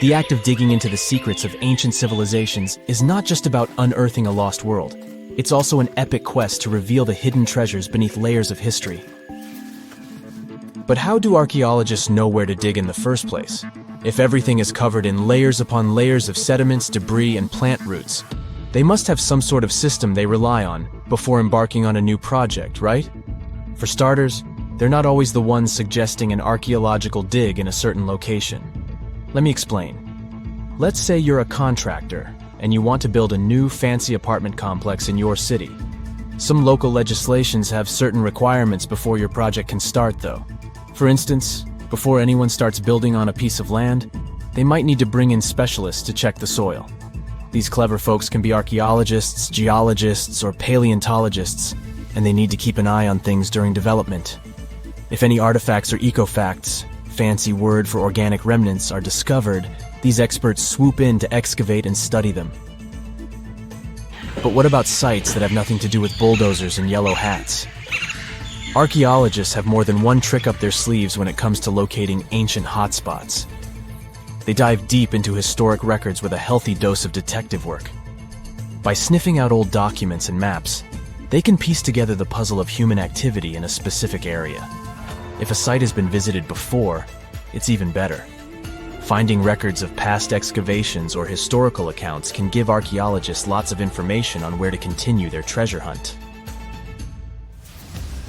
The act of digging into the secrets of ancient civilizations is not just about unearthing a lost world. It's also an epic quest to reveal the hidden treasures beneath layers of history. But how do archaeologists know where to dig in the first place? If everything is covered in layers upon layers of sediments, debris, and plant roots, they must have some sort of system they rely on before embarking on a new project, right? For starters, they're not always the ones suggesting an archaeological dig in a certain location. Let me explain. Let's say you're a contractor and you want to build a new fancy apartment complex in your city. Some local legislations have certain requirements before your project can start, though. For instance, before anyone starts building on a piece of land, they might need to bring in specialists to check the soil. These clever folks can be archaeologists, geologists, or paleontologists, and they need to keep an eye on things during development. If any artifacts or ecofacts, fancy word for organic remnants, are discovered, these experts swoop in to excavate and study them. But what about sites that have nothing to do with bulldozers and yellow hats? Archaeologists have more than one trick up their sleeves when it comes to locating ancient hotspots. They dive deep into historic records with a healthy dose of detective work. By sniffing out old documents and maps, they can piece together the puzzle of human activity in a specific area. If a site has been visited before, it's even better. Finding records of past excavations or historical accounts can give archaeologists lots of information on where to continue their treasure hunt.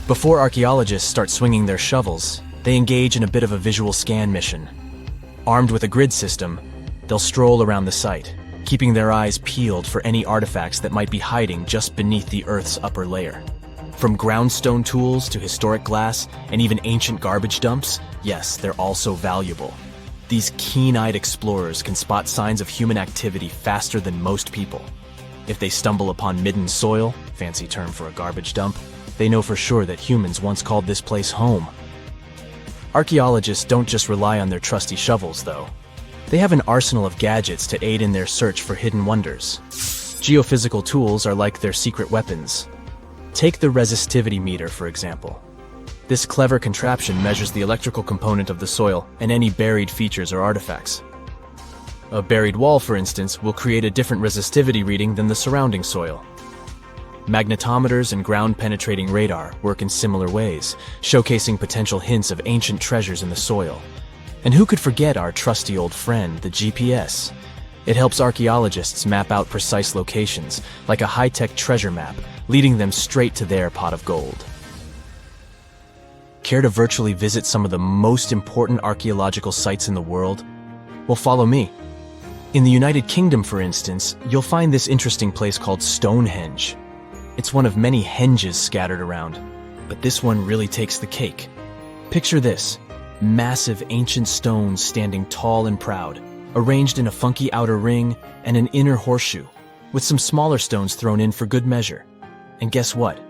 Before archaeologists start swinging their shovels, they engage in a bit of a visual scan mission. Armed with a grid system, they'll stroll around the site, keeping their eyes peeled for any artifacts that might be hiding just beneath the Earth's upper layer. From groundstone tools to historic glass and even ancient garbage dumps, yes, they're also valuable. These keen-eyed explorers can spot signs of human activity faster than most people. If they stumble upon midden soil, fancy term for a garbage dump, they know for sure that humans once called this place home. Archaeologists don't just rely on their trusty shovels, though. They have an arsenal of gadgets to aid in their search for hidden wonders. Geophysical tools are like their secret weapons. Take the resistivity meter, for example. This clever contraption measures the electrical component of the soil and any buried features or artifacts. A buried wall, for instance, will create a different resistivity reading than the surrounding soil. Magnetometers and ground-penetrating radar work in similar ways, showcasing potential hints of ancient treasures in the soil. And who could forget our trusty old friend, the GPS? It helps archaeologists map out precise locations, like a high-tech treasure map, leading them straight to their pot of gold. Care to virtually visit some of the most important archaeological sites in the world? Well, follow me. In the United Kingdom, for instance, you'll find this interesting place called Stonehenge. It's one of many henges scattered around, but this one really takes the cake. Picture this: massive ancient stones standing tall and proud, arranged in a funky outer ring and an inner horseshoe, with some smaller stones thrown in for good measure. And guess what?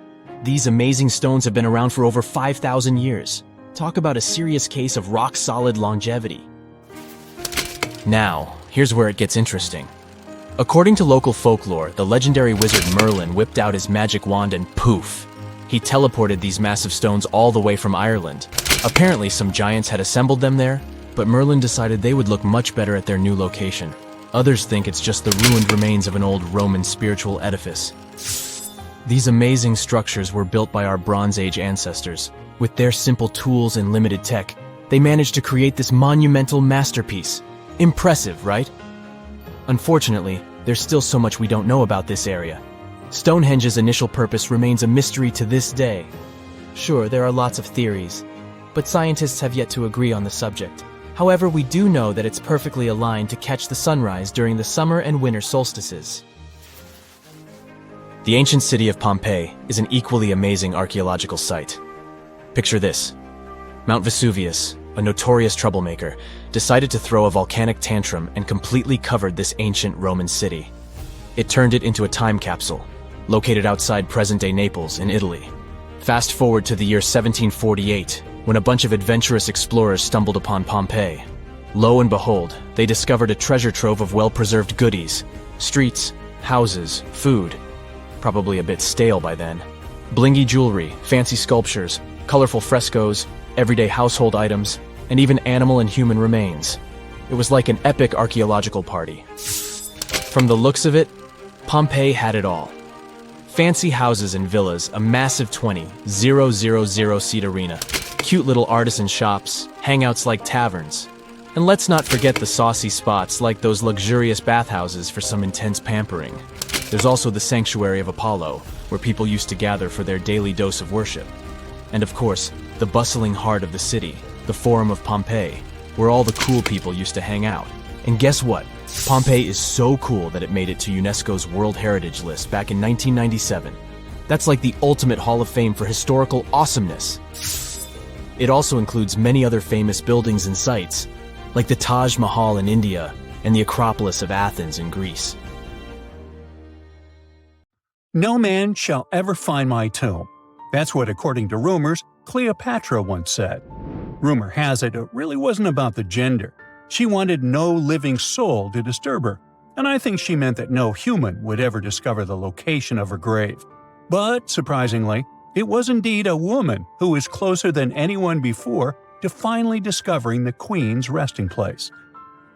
These amazing stones have been around for over 5,000 years. Talk about a serious case of rock-solid longevity. Now, here's where it gets interesting. According to local folklore, the legendary wizard Merlin whipped out his magic wand and poof! He teleported these massive stones all the way from Ireland. Apparently, some giants had assembled them there, but Merlin decided they would look much better at their new location. Others think it's just the ruined remains of an old Roman spiritual edifice. These amazing structures were built by our Bronze Age ancestors. With their simple tools and limited tech, they managed to create this monumental masterpiece. Impressive, right? Unfortunately, there's still so much we don't know about this area. Stonehenge's initial purpose remains a mystery to this day. Sure, there are lots of theories, but scientists have yet to agree on the subject. However, we do know that it's perfectly aligned to catch the sunrise during the summer and winter solstices. The ancient city of Pompeii is an equally amazing archaeological site. Picture this: Mount Vesuvius, a notorious troublemaker, decided to throw a volcanic tantrum and completely covered this ancient Roman city. It turned it into a time capsule, located outside present-day Naples in Italy. Fast forward to the year 1748, when a bunch of adventurous explorers stumbled upon Pompeii. Lo and behold, they discovered a treasure trove of well-preserved goodies: streets, houses, food, probably a bit stale by then, blingy jewelry, fancy sculptures, colorful frescoes, everyday household items, and even animal and human remains. It was like an epic archaeological party. From the looks of it, Pompeii had it all. Fancy houses and villas, a massive 20,000-seat arena, cute little artisan shops, hangouts like taverns. And let's not forget the saucy spots like those luxurious bathhouses for some intense pampering. There's also the sanctuary of Apollo, where people used to gather for their daily dose of worship. And of course, the bustling heart of the city, the Forum of Pompeii, where all the cool people used to hang out. And guess what? Pompeii is so cool that it made it to UNESCO's World Heritage List back in 1997. That's like the ultimate Hall of Fame for historical awesomeness. It also includes many other famous buildings and sites, like the Taj Mahal in India and the Acropolis of Athens in Greece. No man shall ever find my tomb. That's what, according to rumors, Cleopatra once said. Rumor has it really wasn't about the gender. She wanted no living soul to disturb her, and I think she meant that no human would ever discover the location of her grave. But, surprisingly, it was indeed a woman who was closer than anyone before to finally discovering the Queen's resting place.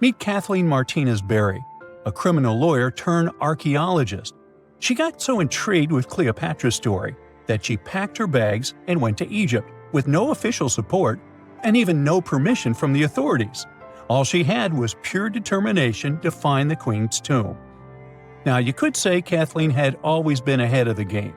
Meet Kathleen Martinez Berry, a criminal lawyer turned archaeologist. She got so intrigued with Cleopatra's story that she packed her bags and went to Egypt with no official support and even no permission from the authorities. All she had was pure determination to find the Queen's tomb. Now, you could say Kathleen had always been ahead of the game.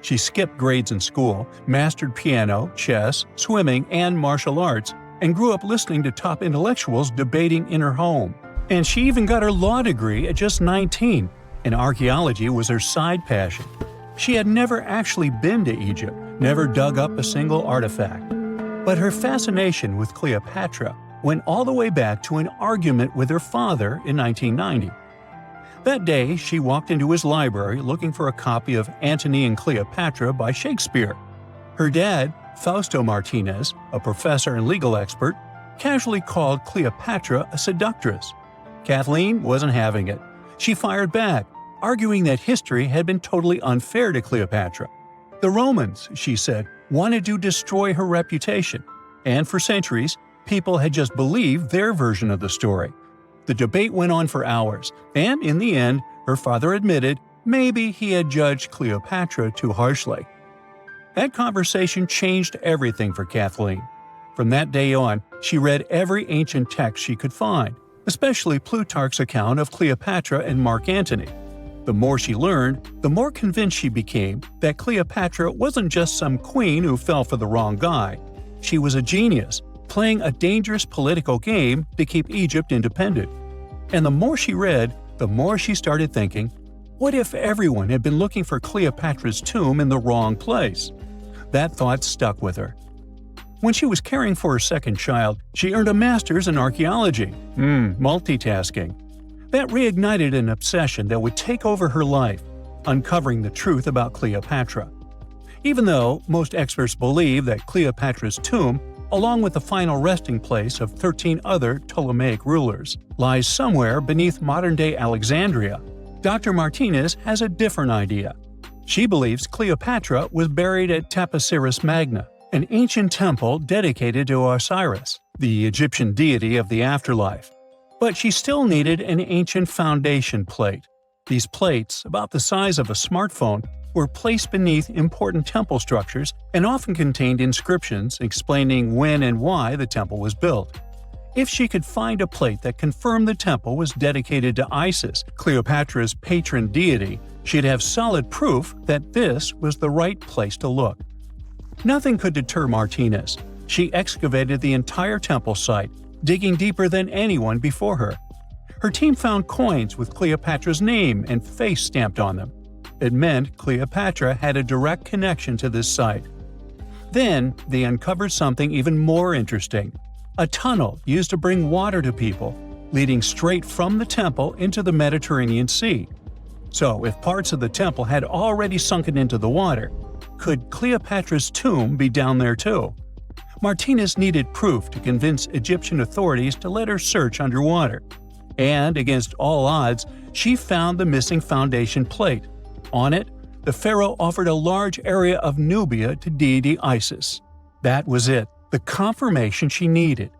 She skipped grades in school, mastered piano, chess, swimming, and martial arts, and grew up listening to top intellectuals debating in her home. And she even got her law degree at just 19, and archaeology was her side passion. She had never actually been to Egypt, never dug up a single artifact. But her fascination with Cleopatra went all the way back to an argument with her father in 1990. That day, she walked into his library looking for a copy of Antony and Cleopatra by Shakespeare. Her dad, Fausto Martinez, a professor and legal expert, casually called Cleopatra a seductress. Kathleen wasn't having it. She fired back, arguing that history had been totally unfair to Cleopatra. The Romans, she said, wanted to destroy her reputation, and for centuries, people had just believed their version of the story. The debate went on for hours, and in the end, her father admitted maybe he had judged Cleopatra too harshly. That conversation changed everything for Kathleen. From that day on, she read every ancient text she could find, especially Plutarch's account of Cleopatra and Mark Antony. The more she learned, the more convinced she became that Cleopatra wasn't just some queen who fell for the wrong guy. She was a genius, playing a dangerous political game to keep Egypt independent. And the more she read, the more she started thinking, what if everyone had been looking for Cleopatra's tomb in the wrong place? That thought stuck with her. When she was caring for her second child, she earned a master's in archaeology. Multitasking. That reignited an obsession that would take over her life, uncovering the truth about Cleopatra. Even though most experts believe that Cleopatra's tomb, along with the final resting place of 13 other Ptolemaic rulers, lies somewhere beneath modern-day Alexandria, Dr. Martinez has a different idea. She believes Cleopatra was buried at Taposiris Magna, an ancient temple dedicated to Osiris, the Egyptian deity of the afterlife. But she still needed an ancient foundation plate. These plates, about the size of a smartphone, were placed beneath important temple structures and often contained inscriptions explaining when and why the temple was built. If she could find a plate that confirmed the temple was dedicated to Isis, Cleopatra's patron deity, she'd have solid proof that this was the right place to look. Nothing could deter Martinez. She excavated the entire temple site, digging deeper than anyone before her. Her team found coins with Cleopatra's name and face stamped on them. It meant Cleopatra had a direct connection to this site. Then, they uncovered something even more interesting: a tunnel used to bring water to people, leading straight from the temple into the Mediterranean Sea. So, if parts of the temple had already sunken into the water, could Cleopatra's tomb be down there too? Martinez needed proof to convince Egyptian authorities to let her search underwater. And, against all odds, she found the missing foundation plate. On it, the pharaoh offered a large area of Nubia to deity Isis. That was it, the confirmation she needed.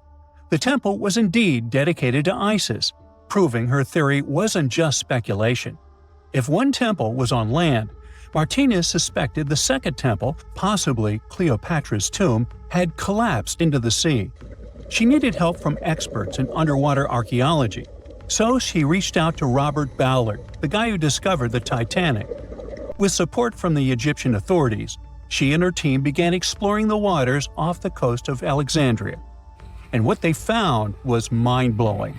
The temple was indeed dedicated to Isis, proving her theory wasn't just speculation. If one temple was on land, Martinez suspected the second temple, possibly Cleopatra's tomb, had collapsed into the sea. She needed help from experts in underwater archaeology, so she reached out to Robert Ballard, the guy who discovered the Titanic. With support from the Egyptian authorities, she and her team began exploring the waters off the coast of Alexandria. And what they found was mind-blowing.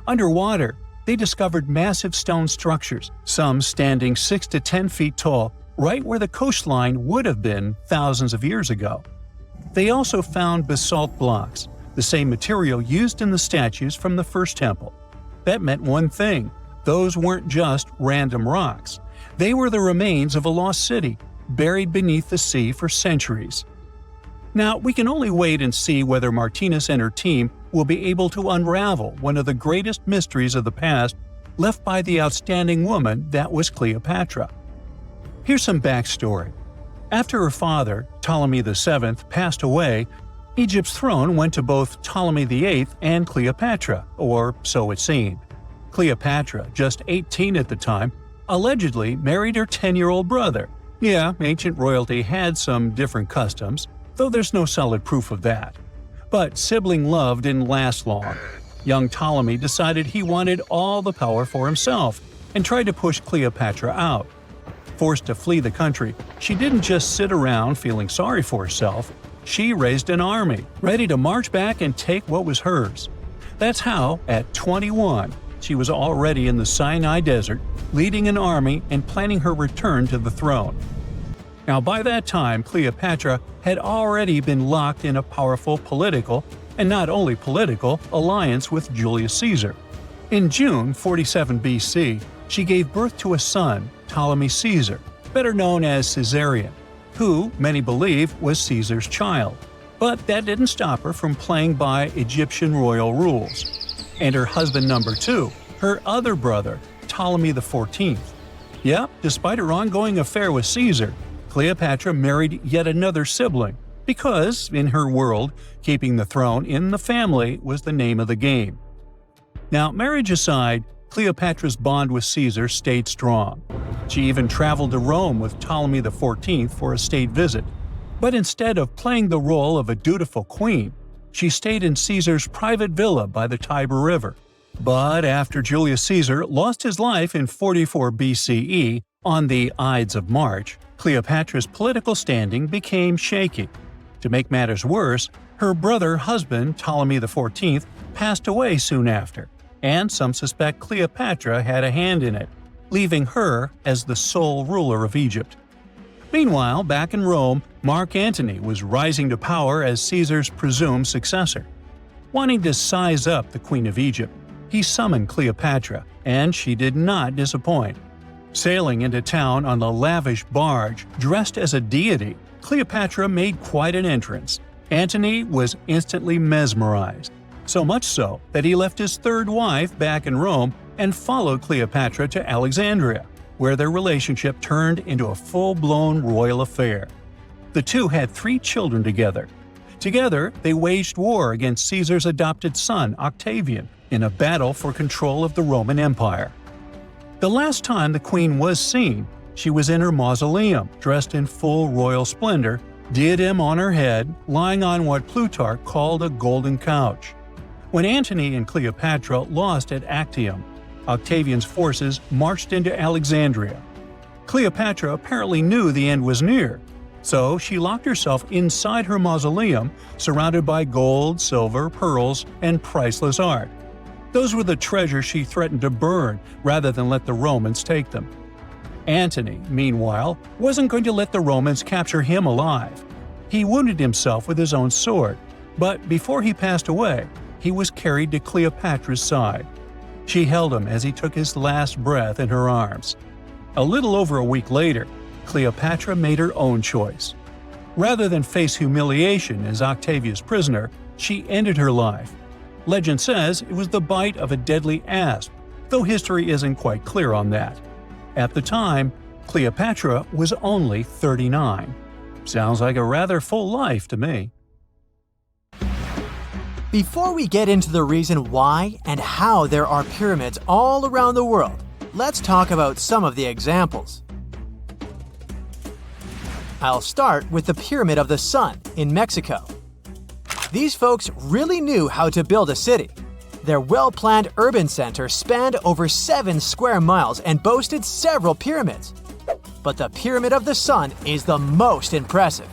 Underwater, they discovered massive stone structures, some standing 6 to 10 feet tall, right where the coastline would have been thousands of years ago. They also found basalt blocks, the same material used in the statues from the first temple. That meant one thing: those weren't just random rocks. They were the remains of a lost city, buried beneath the sea for centuries. Now, we can only wait and see whether Martinez and her team will be able to unravel one of the greatest mysteries of the past left by the outstanding woman that was Cleopatra. Here's some backstory. After her father, Ptolemy VII, passed away, Egypt's throne went to both Ptolemy VIII and Cleopatra, or so it seemed. Cleopatra, just 18 at the time, allegedly married her 10-year-old brother. Yeah, ancient royalty had some different customs, though there's no solid proof of that. But sibling love didn't last long. Young Ptolemy decided he wanted all the power for himself and tried to push Cleopatra out. Forced to flee the country, she didn't just sit around feeling sorry for herself. She raised an army, ready to march back and take what was hers. That's how, at 21, she was already in the Sinai Desert, leading an army and planning her return to the throne. Now, by that time, Cleopatra had already been locked in a powerful political, and not only political, alliance with Julius Caesar. In June 47 BC, she gave birth to a son, Ptolemy Caesar, better known as Caesarion, who, many believe, was Caesar's child. But that didn't stop her from playing by Egyptian royal rules. And her husband number 2, her other brother, Ptolemy XIV. Yep, despite her ongoing affair with Caesar, Cleopatra married yet another sibling, because, in her world, keeping the throne in the family was the name of the game. Now, marriage aside, Cleopatra's bond with Caesar stayed strong. She even traveled to Rome with Ptolemy XIV for a state visit. But instead of playing the role of a dutiful queen, she stayed in Caesar's private villa by the Tiber River. But after Julius Caesar lost his life in 44 BCE on the Ides of March, Cleopatra's political standing became shaky. To make matters worse, her brother-husband Ptolemy XIV passed away soon after, and some suspect Cleopatra had a hand in it, leaving her as the sole ruler of Egypt. Meanwhile, back in Rome, Mark Antony was rising to power as Caesar's presumed successor. Wanting to size up the Queen of Egypt, he summoned Cleopatra, and she did not disappoint. Sailing into town on a lavish barge dressed as a deity, Cleopatra made quite an entrance. Antony was instantly mesmerized, so much so that he left his third wife back in Rome and followed Cleopatra to Alexandria, where their relationship turned into a full-blown royal affair. The two had 3 children together. Together, they waged war against Caesar's adopted son, Octavian, in a battle for control of the Roman Empire. The last time the queen was seen, she was in her mausoleum, dressed in full royal splendor, diadem on her head, lying on what Plutarch called a golden couch. When Antony and Cleopatra lost at Actium, Octavian's forces marched into Alexandria. Cleopatra apparently knew the end was near, so she locked herself inside her mausoleum, surrounded by gold, silver, pearls, and priceless art. Those were the treasures she threatened to burn rather than let the Romans take them. Antony, meanwhile, wasn't going to let the Romans capture him alive. He wounded himself with his own sword, but before he passed away, he was carried to Cleopatra's side. She held him as he took his last breath in her arms. A little over a week later, Cleopatra made her own choice. Rather than face humiliation as Octavia's prisoner, she ended her life. Legend says it was the bite of a deadly asp, though history isn't quite clear on that. At the time, Cleopatra was only 39. Sounds like a rather full life to me. Before we get into the reason why and how there are pyramids all around the world, let's talk about some of the examples. I'll start with the Pyramid of the Sun in Mexico. These folks really knew how to build a city. Their well-planned urban center spanned over 7 square miles and boasted several pyramids. But the Pyramid of the Sun is the most impressive.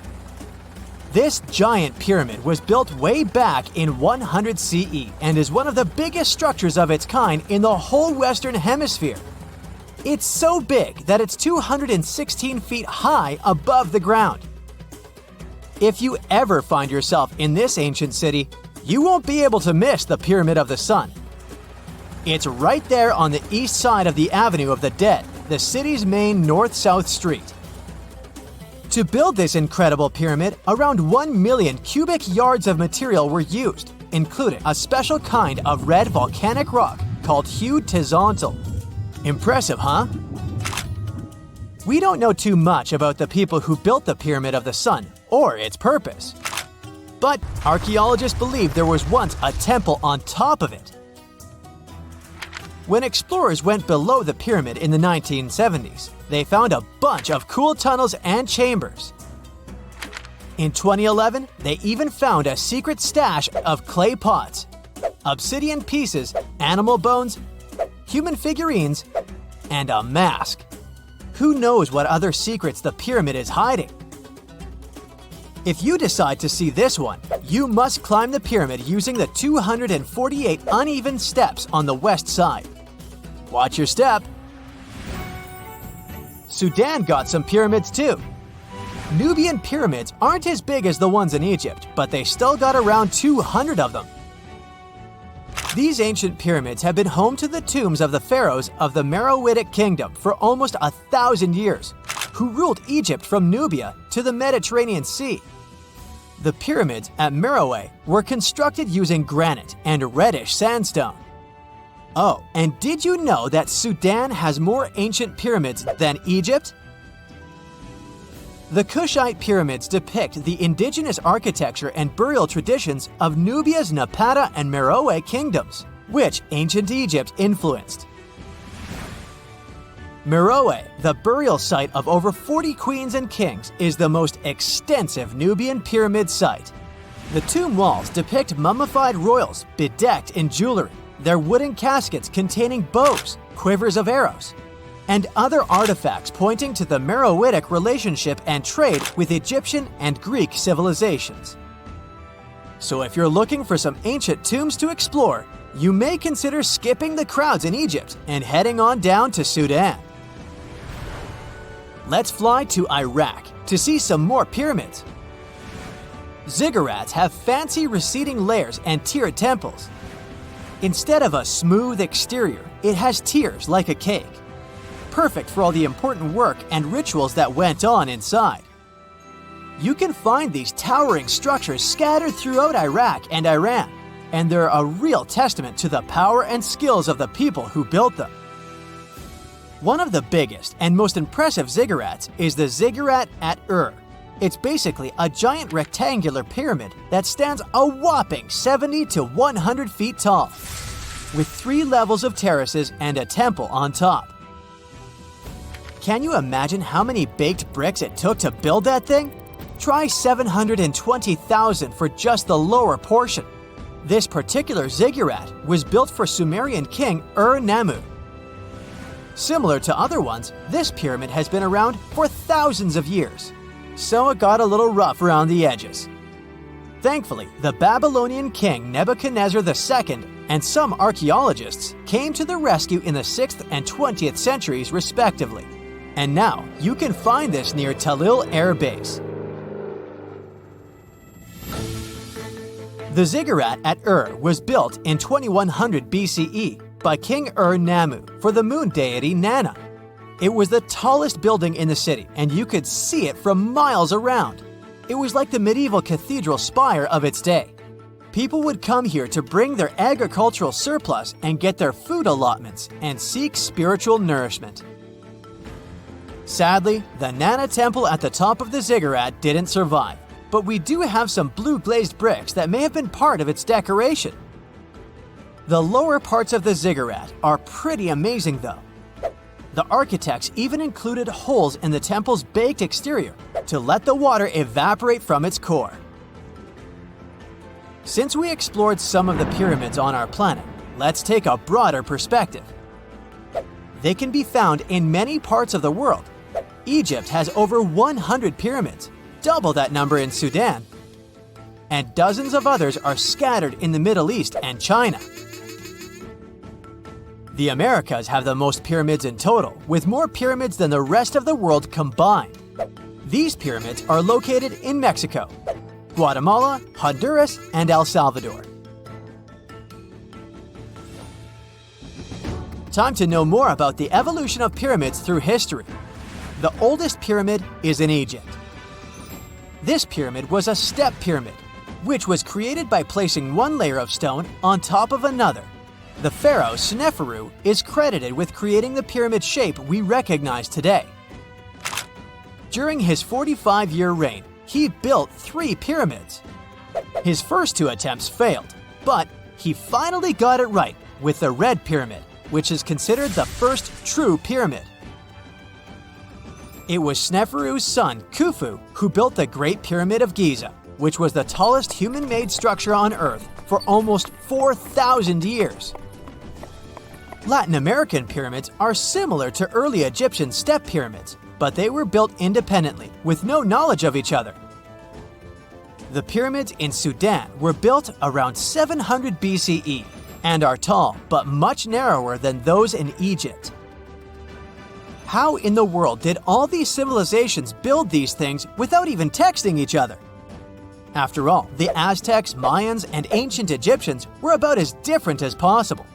This giant pyramid was built way back in 100 CE and is one of the biggest structures of its kind in the whole Western Hemisphere. It's so big that it's 216 feet high above the ground. If you ever find yourself in this ancient city, you won't be able to miss the Pyramid of the Sun. It's right there on the east side of the Avenue of the Dead, the city's main north-south street. To build this incredible pyramid, around 1 million cubic yards of material were used, including a special kind of red volcanic rock called horizontal. Impressive, huh? We don't know too much about the people who built the Pyramid of the Sun or its purpose. But archaeologists believe there was once a temple on top of it. When explorers went below the pyramid in the 1970s, they found a bunch of cool tunnels and chambers. In 2011, they even found a secret stash of clay pots, obsidian pieces, animal bones, human figurines, and a mask. Who knows what other secrets the pyramid is hiding? If you decide to see this one, you must climb the pyramid using the 248 uneven steps on the west side. Watch your step. Sudan got some pyramids too. Nubian pyramids aren't as big as the ones in Egypt, but they still got around 200 of them. These ancient pyramids have been home to the tombs of the pharaohs of the Meroitic kingdom for almost 1,000 years, who ruled Egypt from Nubia to the Mediterranean Sea. The pyramids at Meroe were constructed using granite and reddish sandstone. Oh, and did you know that Sudan has more ancient pyramids than Egypt? The Kushite pyramids depict the indigenous architecture and burial traditions of Nubia's Napata and Meroe kingdoms, which ancient Egypt influenced. Meroe, the burial site of over 40 queens and kings, is the most extensive Nubian pyramid site. The tomb walls depict mummified royals bedecked in jewelry, their wooden caskets containing bows, quivers of arrows, and other artifacts pointing to the Meroitic relationship and trade with Egyptian and Greek civilizations. So if you're looking for some ancient tombs to explore, you may consider skipping the crowds in Egypt and heading on down to Sudan. Let's fly to Iraq to see some more pyramids. Ziggurats have fancy receding layers and tiered temples. Instead of a smooth exterior, it has tiers like a cake. Perfect for all the important work and rituals that went on inside. You can find these towering structures scattered throughout Iraq and Iran, and they're a real testament to the power and skills of the people who built them. One of the biggest and most impressive ziggurats is the ziggurat at Ur. It's basically a giant rectangular pyramid that stands a whopping 70 to 100 feet tall, with 3 levels of terraces and a temple on top. Can you imagine how many baked bricks it took to build that thing? Try 720,000 for just the lower portion. This particular ziggurat was built for Sumerian king Ur-Nammu. Similar to other ones, this pyramid has been around for thousands of years, so it got a little rough around the edges. Thankfully, the Babylonian king Nebuchadnezzar II and some archaeologists came to the rescue in the 6th and 20th centuries respectively, and now you can find this near Talil Air Base. The ziggurat at Ur was built in 2100 BCE by King Ur-Nammu for the moon deity Nana. It was the tallest building in the city, and you could see it from miles around. It was like the medieval cathedral spire of its day. People would come here to bring their agricultural surplus and get their food allotments and seek spiritual nourishment. Sadly, the Nana temple at the top of the ziggurat didn't survive, but we do have some blue glazed bricks that may have been part of its decoration. The lower parts of the ziggurat are pretty amazing though. The architects even included holes in the temple's baked exterior to let the water evaporate from its core. Since we explored some of the pyramids on our planet, let's take a broader perspective. They can be found in many parts of the world. Egypt has over 100 pyramids, double that number in Sudan, and dozens of others are scattered in the Middle East and China. The Americas have the most pyramids in total, with more pyramids than the rest of the world combined. These pyramids are located in Mexico, Guatemala, Honduras, and El Salvador. Time to know more about the evolution of pyramids through history. The oldest pyramid is in Egypt. This pyramid was a step pyramid, which was created by placing one layer of stone on top of another. The pharaoh Sneferu is credited with creating the pyramid shape we recognize today. During his 45-year reign, he built 3 pyramids. His first 2 attempts failed, but he finally got it right with the Red Pyramid, which is considered the first true pyramid. It was Sneferu's son, Khufu, who built the Great Pyramid of Giza, which was the tallest human-made structure on Earth for almost 4,000 years. Latin American pyramids are similar to early Egyptian step pyramids, but they were built independently, with no knowledge of each other. The pyramids in Sudan were built around 700 BCE and are tall, but much narrower than those in Egypt. How in the world did all these civilizations build these things without even texting each other? After all, the Aztecs, Mayans, and ancient Egyptians were about as different as possible.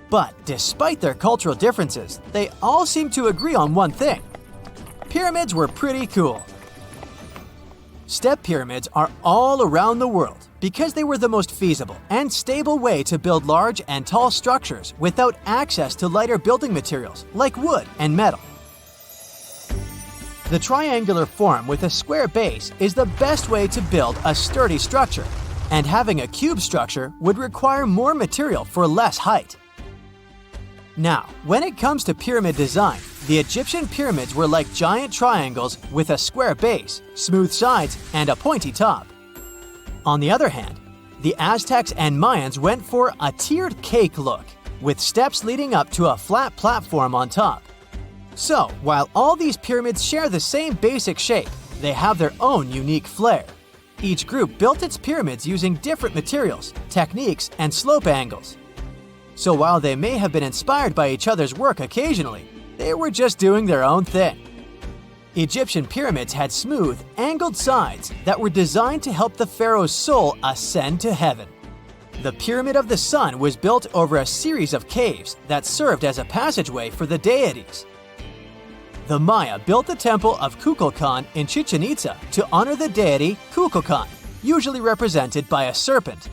But despite their cultural differences, they all seem to agree on one thing. Pyramids were pretty cool. Step pyramids are all around the world because they were the most feasible and stable way to build large and tall structures without access to lighter building materials like wood and metal. The triangular form with a square base is the best way to build a sturdy structure, and having a cube structure would require more material for less height. Now, when it comes to pyramid design, the Egyptian pyramids were like giant triangles with a square base, smooth sides, and a pointy top. On the other hand, the Aztecs and Mayans went for a tiered cake look, with steps leading up to a flat platform on top. So, while all these pyramids share the same basic shape, they have their own unique flair. Each group built its pyramids using different materials, techniques, and slope angles. So while they may have been inspired by each other's work occasionally, they were just doing their own thing. Egyptian pyramids had smooth, angled sides that were designed to help the pharaoh's soul ascend to heaven. The Pyramid of the Sun was built over a series of caves that served as a passageway for the deities. The Maya built the temple of Kukulkan in Chichen Itza to honor the deity Kukulkan, usually represented by a serpent.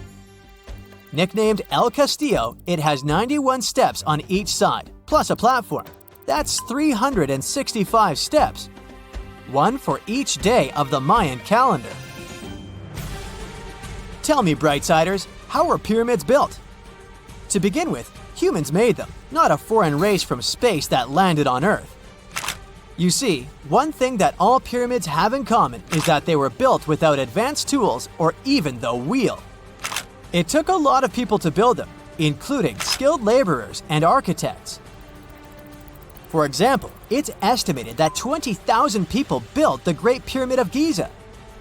Nicknamed El Castillo, it has 91 steps on each side, plus a platform. That's 365 steps, one for each day of the Mayan calendar. Tell me, Brightsiders, how were pyramids built? To begin with, humans made them, not a foreign race from space that landed on Earth. You see, one thing that all pyramids have in common is that they were built without advanced tools or even the wheel. It took a lot of people to build them, including skilled laborers and architects. For example, it's estimated that 20,000 people built the Great Pyramid of Giza,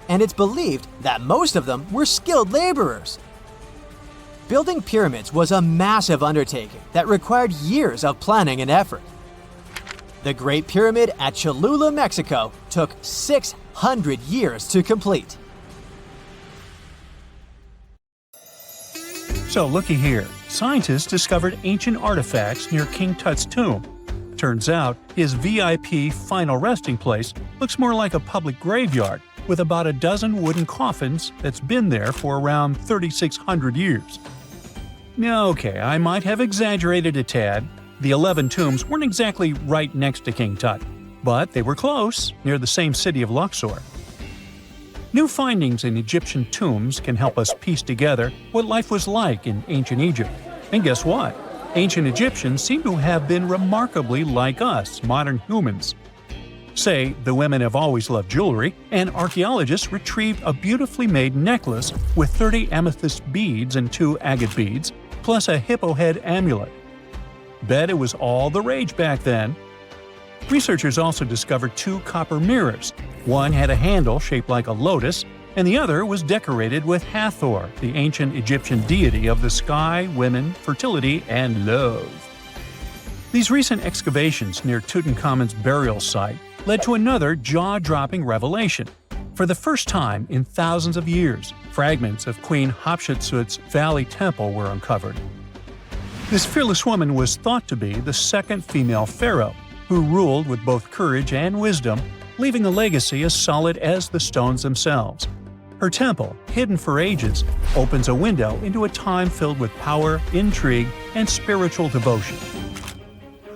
and it's believed that most of them were skilled laborers. Building pyramids was a massive undertaking that required years of planning and effort. The Great Pyramid at Cholula, Mexico, took 600 years to complete. So looky here, scientists discovered ancient artifacts near King Tut's tomb. Turns out, his VIP final resting place looks more like a public graveyard with about a dozen wooden coffins that's been there for around 3,600 years. Okay, I might have exaggerated a tad. The 11 tombs weren't exactly right next to King Tut, but they were close, near the same city of Luxor. New findings in Egyptian tombs can help us piece together what life was like in ancient Egypt. And guess what? Ancient Egyptians seem to have been remarkably like us, modern humans. Say, the women have always loved jewelry, and archaeologists retrieved a beautifully made necklace with 30 amethyst beads and 2 agate beads, plus a hippo head amulet. Bet it was all the rage back then. Researchers also discovered 2 copper mirrors. One had a handle shaped like a lotus, and the other was decorated with Hathor, the ancient Egyptian deity of the sky, women, fertility, and love. These recent excavations near Tutankhamun's burial site led to another jaw-dropping revelation. For the first time in thousands of years, fragments of Queen Hatshepsut's Valley Temple were uncovered. This fearless woman was thought to be the second female pharaoh, who ruled with both courage and wisdom, leaving a legacy as solid as the stones themselves. Her temple, hidden for ages, opens a window into a time filled with power, intrigue, and spiritual devotion.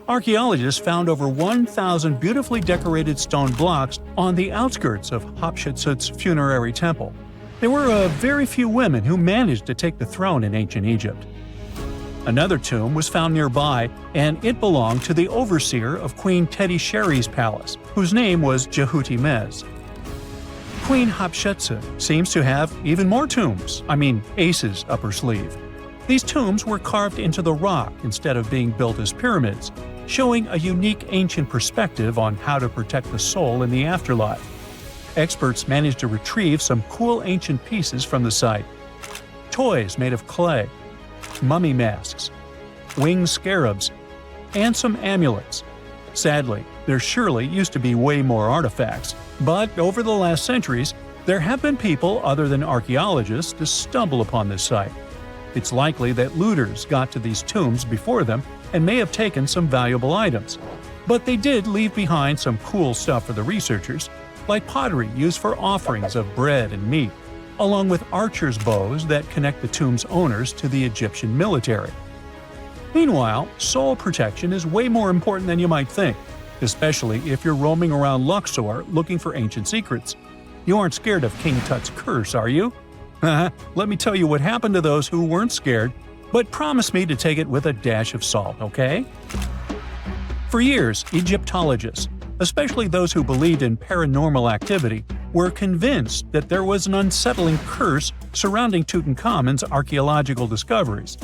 Archaeologists found over 1,000 beautifully decorated stone blocks on the outskirts of Hatshepsut's funerary temple. There were very few women who managed to take the throne in ancient Egypt. Another tomb was found nearby, and it belonged to the overseer of Queen Teti Nebu's palace, whose name was Thutmose II. Queen Hatshepsut seems to have even more tombs, aces up her sleeve. These tombs were carved into the rock instead of being built as pyramids, showing a unique ancient perspective on how to protect the soul in the afterlife. Experts managed to retrieve some cool ancient pieces from the site. Toys made of clay, mummy masks, winged scarabs, and some amulets. Sadly, there surely used to be way more artifacts, but over the last centuries, there have been people other than archaeologists to stumble upon this site. It's likely that looters got to these tombs before them and may have taken some valuable items. But they did leave behind some cool stuff for the researchers, like pottery used for offerings of bread and meat, along with archers' bows that connect the tomb's owners to the Egyptian military. Meanwhile, soul protection is way more important than you might think, especially if you're roaming around Luxor looking for ancient secrets. You aren't scared of King Tut's curse, are you? Let me tell you what happened to those who weren't scared, but promise me to take it with a dash of salt, okay? For years, Egyptologists, especially those who believed in paranormal activity, were convinced that there was an unsettling curse surrounding Tutankhamun's archaeological discoveries.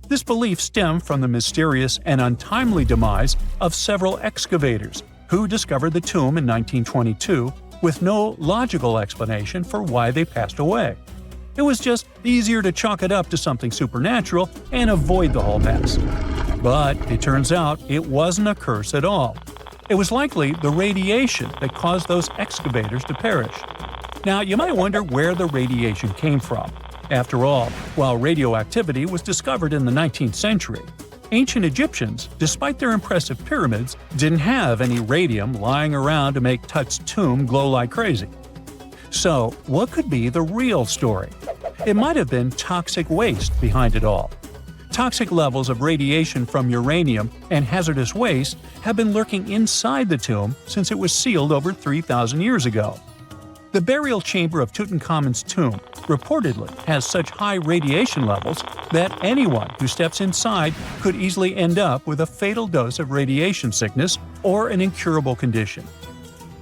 This belief stemmed from the mysterious and untimely demise of several excavators who discovered the tomb in 1922 with no logical explanation for why they passed away. It was just easier to chalk it up to something supernatural and avoid the whole mess. But it turns out it wasn't a curse at all. It was likely the radiation that caused those excavators to perish. Now, you might wonder where the radiation came from. After all, while radioactivity was discovered in the 19th century, ancient Egyptians, despite their impressive pyramids, didn't have any radium lying around to make Tut's tomb glow like crazy. So, what could be the real story? It might have been toxic waste behind it all. Toxic levels of radiation from uranium and hazardous waste have been lurking inside the tomb since it was sealed over 3,000 years ago. The burial chamber of Tutankhamun's tomb reportedly has such high radiation levels that anyone who steps inside could easily end up with a fatal dose of radiation sickness or an incurable condition.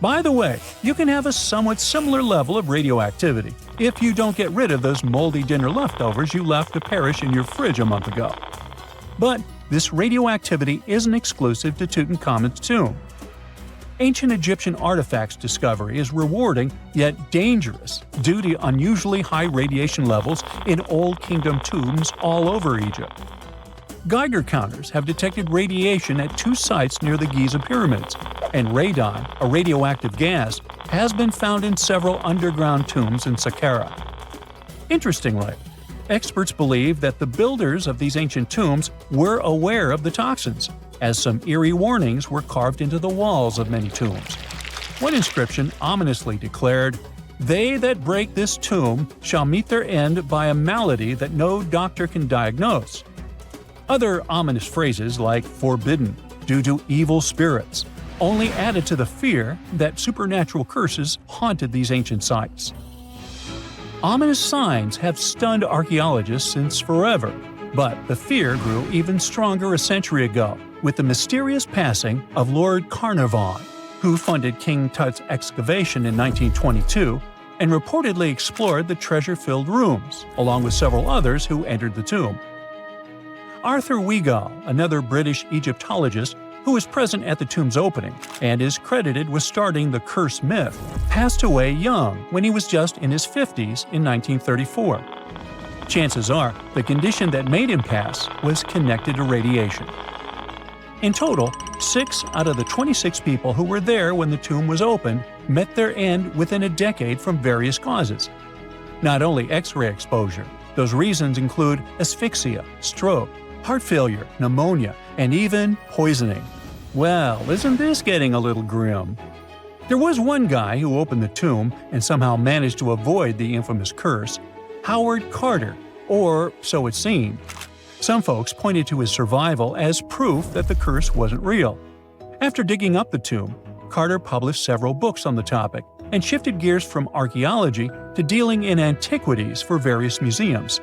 By the way, you can have a somewhat similar level of radioactivity if you don't get rid of those moldy dinner leftovers you left to perish in your fridge a month ago. But this radioactivity isn't exclusive to Tutankhamun's tomb. Ancient Egyptian artifacts discovery is rewarding yet dangerous due to unusually high radiation levels in Old Kingdom tombs all over Egypt. Geiger counters have detected radiation at 2 sites near the Giza pyramids, and radon, a radioactive gas, has been found in several underground tombs in Saqqara. Interestingly, Experts believe that the builders of these ancient tombs were aware of the toxins, as some eerie warnings were carved into the walls of many tombs. One inscription ominously declared, "They that break this tomb shall meet their end by a malady that no doctor can diagnose." Other ominous phrases like "forbidden," "due to evil spirits," only added to the fear that supernatural curses haunted these ancient sites. Ominous signs have stunned archaeologists since forever, but the fear grew even stronger a century ago with the mysterious passing of Lord Carnarvon, who funded King Tut's excavation in 1922 and reportedly explored the treasure-filled rooms, along with several others who entered the tomb. Arthur Weigall, another British Egyptologist who was present at the tomb's opening and is credited with starting the curse myth, passed away young when he was just in his 50s in 1934. Chances are the condition that made him pass was connected to radiation. In total, 6 out of the 26 people who were there when the tomb was opened met their end within a decade from various causes. Not only X-ray exposure, those reasons include asphyxia, stroke, heart failure, pneumonia, and even poisoning. Well, isn't this getting a little grim? There was one guy who opened the tomb and somehow managed to avoid the infamous curse, Howard Carter, or so it seemed. Some folks pointed to his survival as proof that the curse wasn't real. After digging up the tomb, Carter published several books on the topic and shifted gears from archaeology to dealing in antiquities for various museums.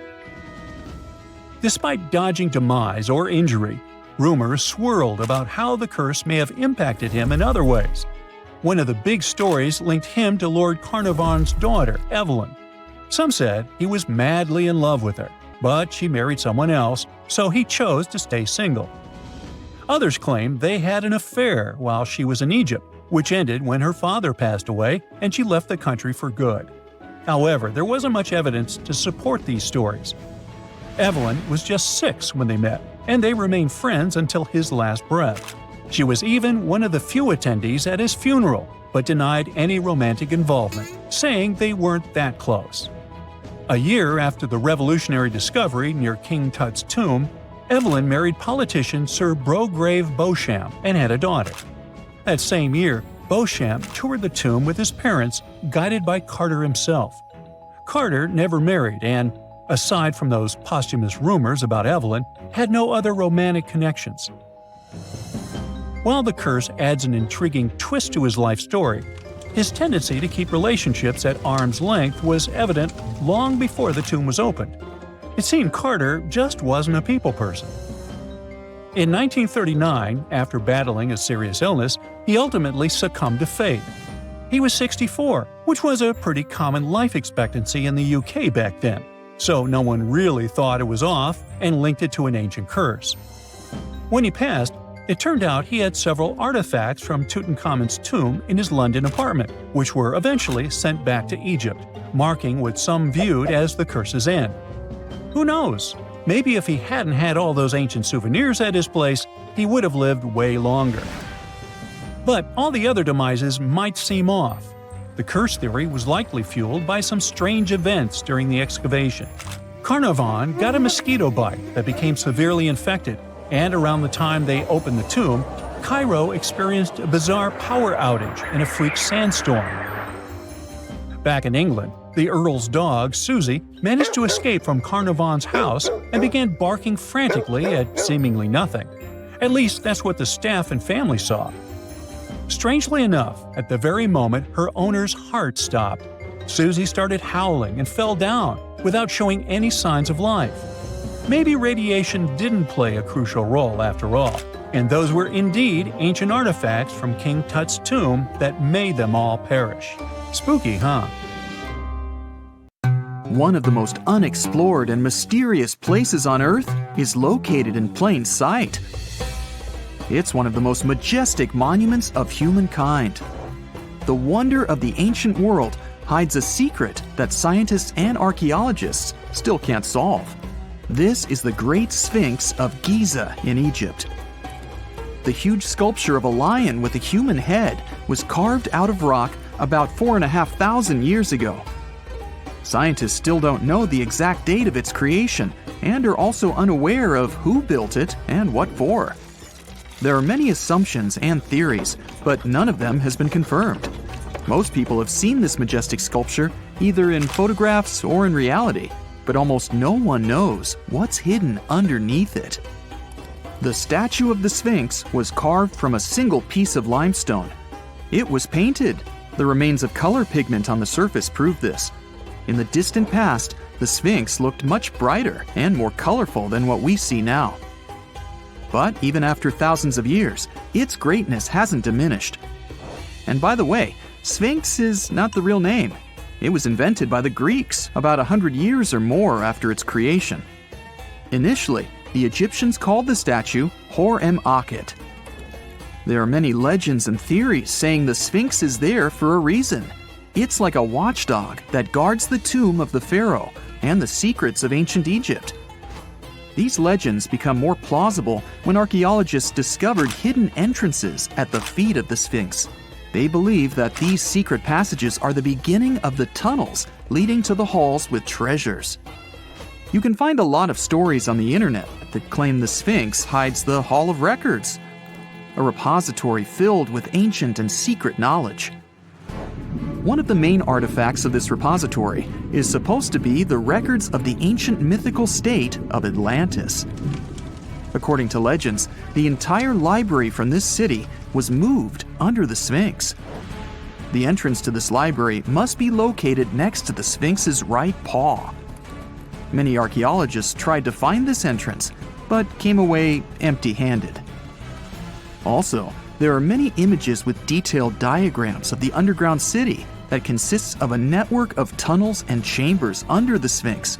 Despite dodging demise or injury, rumors swirled about how the curse may have impacted him in other ways. One of the big stories linked him to Lord Carnarvon's daughter, Evelyn. Some said he was madly in love with her, but she married someone else, so he chose to stay single. Others claimed they had an affair while she was in Egypt, which ended when her father passed away and she left the country for good. However, there wasn't much evidence to support these stories. Evelyn was just 6 when they met, and they remained friends until his last breath. She was even one of the few attendees at his funeral, but denied any romantic involvement, saying they weren't that close. A year after the revolutionary discovery near King Tut's tomb, Evelyn married politician Sir Brograve Beauchamp and had a daughter. That same year, Beauchamp toured the tomb with his parents, guided by Carter himself. Carter never married and, aside from those posthumous rumors about Evelyn, had no other romantic connections. While the curse adds an intriguing twist to his life story, his tendency to keep relationships at arm's length was evident long before the tomb was opened. It seemed Carter just wasn't a people person. In 1939, after battling a serious illness, he ultimately succumbed to fate. He was 64, which was a pretty common life expectancy in the UK back then, so no one really thought it was off and linked it to an ancient curse. When he passed, it turned out he had several artifacts from Tutankhamun's tomb in his London apartment, which were eventually sent back to Egypt, marking what some viewed as the curse's end. Who knows? Maybe if he hadn't had all those ancient souvenirs at his place, he would have lived way longer. But all the other demises might seem off. The curse theory was likely fueled by some strange events during the excavation. Carnarvon got a mosquito bite that became severely infected, and around the time they opened the tomb, Cairo experienced a bizarre power outage and a freak sandstorm. Back in England, the Earl's dog, Susie, managed to escape from Carnarvon's house and began barking frantically at seemingly nothing. At least that's what the staff and family saw. Strangely enough, at the very moment her owner's heart stopped, Susie started howling and fell down without showing any signs of life. Maybe radiation didn't play a crucial role after all, and those were indeed ancient artifacts from King Tut's tomb that made them all perish. Spooky, huh? One of the most unexplored and mysterious places on Earth is located in plain sight. It's one of the most majestic monuments of humankind. The wonder of the ancient world hides a secret that scientists and archaeologists still can't solve. This is the Great Sphinx of Giza in Egypt. The huge sculpture of a lion with a human head was carved out of rock about 4,500 years ago. Scientists still don't know the exact date of its creation and are also unaware of who built it and what for. There are many assumptions and theories, but none of them has been confirmed. Most people have seen this majestic sculpture either in photographs or in reality, but almost no one knows what's hidden underneath it. The statue of the Sphinx was carved from a single piece of limestone. It was painted. The remains of color pigment on the surface prove this. In the distant past, the Sphinx looked much brighter and more colorful than what we see now. But even after thousands of years, its greatness hasn't diminished. And by the way, Sphinx is not the real name. It was invented by the Greeks about 100 years or more after its creation. Initially, the Egyptians called the statue Hor-em-Akhet. There are many legends and theories saying the Sphinx is there for a reason. It's like a watchdog that guards the tomb of the pharaoh and the secrets of ancient Egypt. These legends become more plausible when archaeologists discovered hidden entrances at the feet of the Sphinx. They believe that these secret passages are the beginning of the tunnels leading to the halls with treasures. You can find a lot of stories on the internet that claim the Sphinx hides the Hall of Records, a repository filled with ancient and secret knowledge. One of the main artifacts of this repository is supposed to be the records of the ancient mythical state of Atlantis. According to legends, the entire library from this city was moved under the Sphinx. The entrance to this library must be located next to the Sphinx's right paw. Many archaeologists tried to find this entrance, but came away empty-handed. Also, there are many images with detailed diagrams of the underground city that consists of a network of tunnels and chambers under the Sphinx.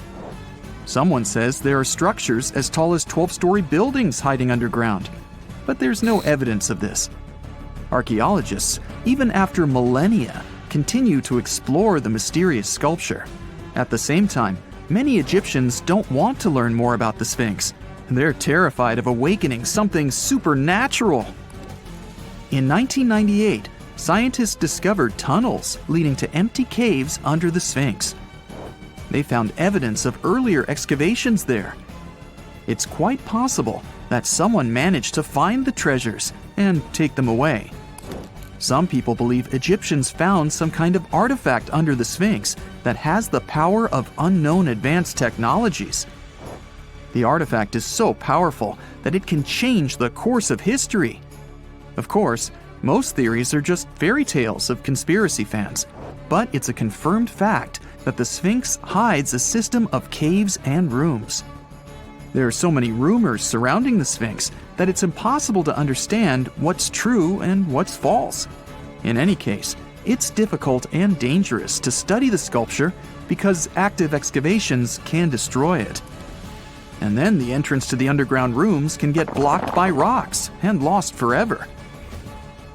Someone says there are structures as tall as 12-story buildings hiding underground, but there's no evidence of this. Archaeologists, even after millennia, continue to explore the mysterious sculpture. At the same time, many Egyptians don't want to learn more about the Sphinx. They're terrified of awakening something supernatural. In 1998, scientists discovered tunnels leading to empty caves under the Sphinx. They found evidence of earlier excavations there. It's quite possible that someone managed to find the treasures and take them away. Some people believe Egyptians found some kind of artifact under the Sphinx that has the power of unknown advanced technologies. The artifact is so powerful that it can change the course of history. Of course, most theories are just fairy tales of conspiracy fans, but it's a confirmed fact that the Sphinx hides a system of caves and rooms. There are so many rumors surrounding the Sphinx that it's impossible to understand what's true and what's false. In any case, it's difficult and dangerous to study the sculpture because active excavations can destroy it. And then the entrance to the underground rooms can get blocked by rocks and lost forever.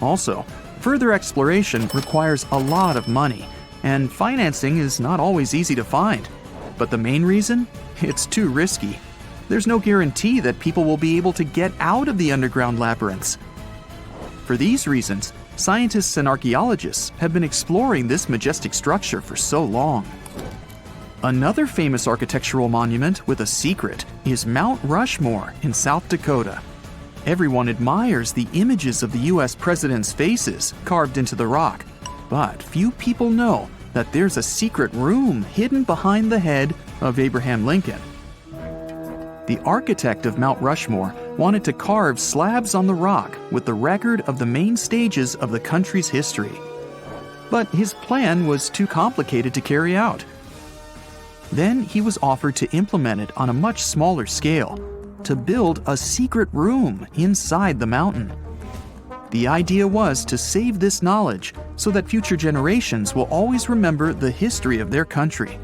Also, further exploration requires a lot of money, and financing is not always easy to find. But the main reason? It's too risky. There's no guarantee that people will be able to get out of the underground labyrinths. For these reasons, scientists and archaeologists have been exploring this majestic structure for so long. Another famous architectural monument with a secret is Mount Rushmore in South Dakota. Everyone admires the images of the US presidents' faces carved into the rock, but few people know that there's a secret room hidden behind the head of Abraham Lincoln. The architect of Mount Rushmore wanted to carve slabs on the rock with the record of the main stages of the country's history. But his plan was too complicated to carry out. Then he was offered to implement it on a much smaller scale, to build a secret room inside the mountain. The idea was to save this knowledge so that future generations will always remember the history of their country.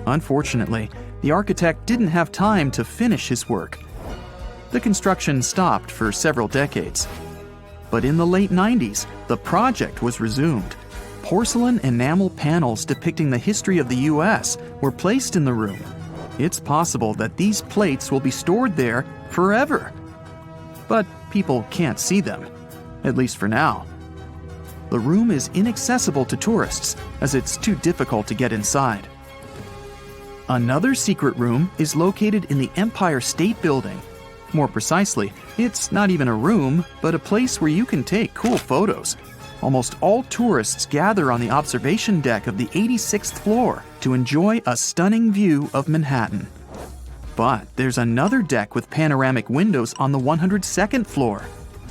Unfortunately, the architect didn't have time to finish his work. The construction stopped for several decades. But in the late 90s, the project was resumed. Porcelain enamel panels depicting the history of the US were placed in the room. It's possible that these plates will be stored there forever. But people can't see them, at least for now. The room is inaccessible to tourists as it's too difficult to get inside. Another secret room is located in the Empire State Building. More precisely, it's not even a room, but a place where you can take cool photos. Almost all tourists gather on the observation deck of the 86th floor to enjoy a stunning view of Manhattan. But there's another deck with panoramic windows on the 102nd floor.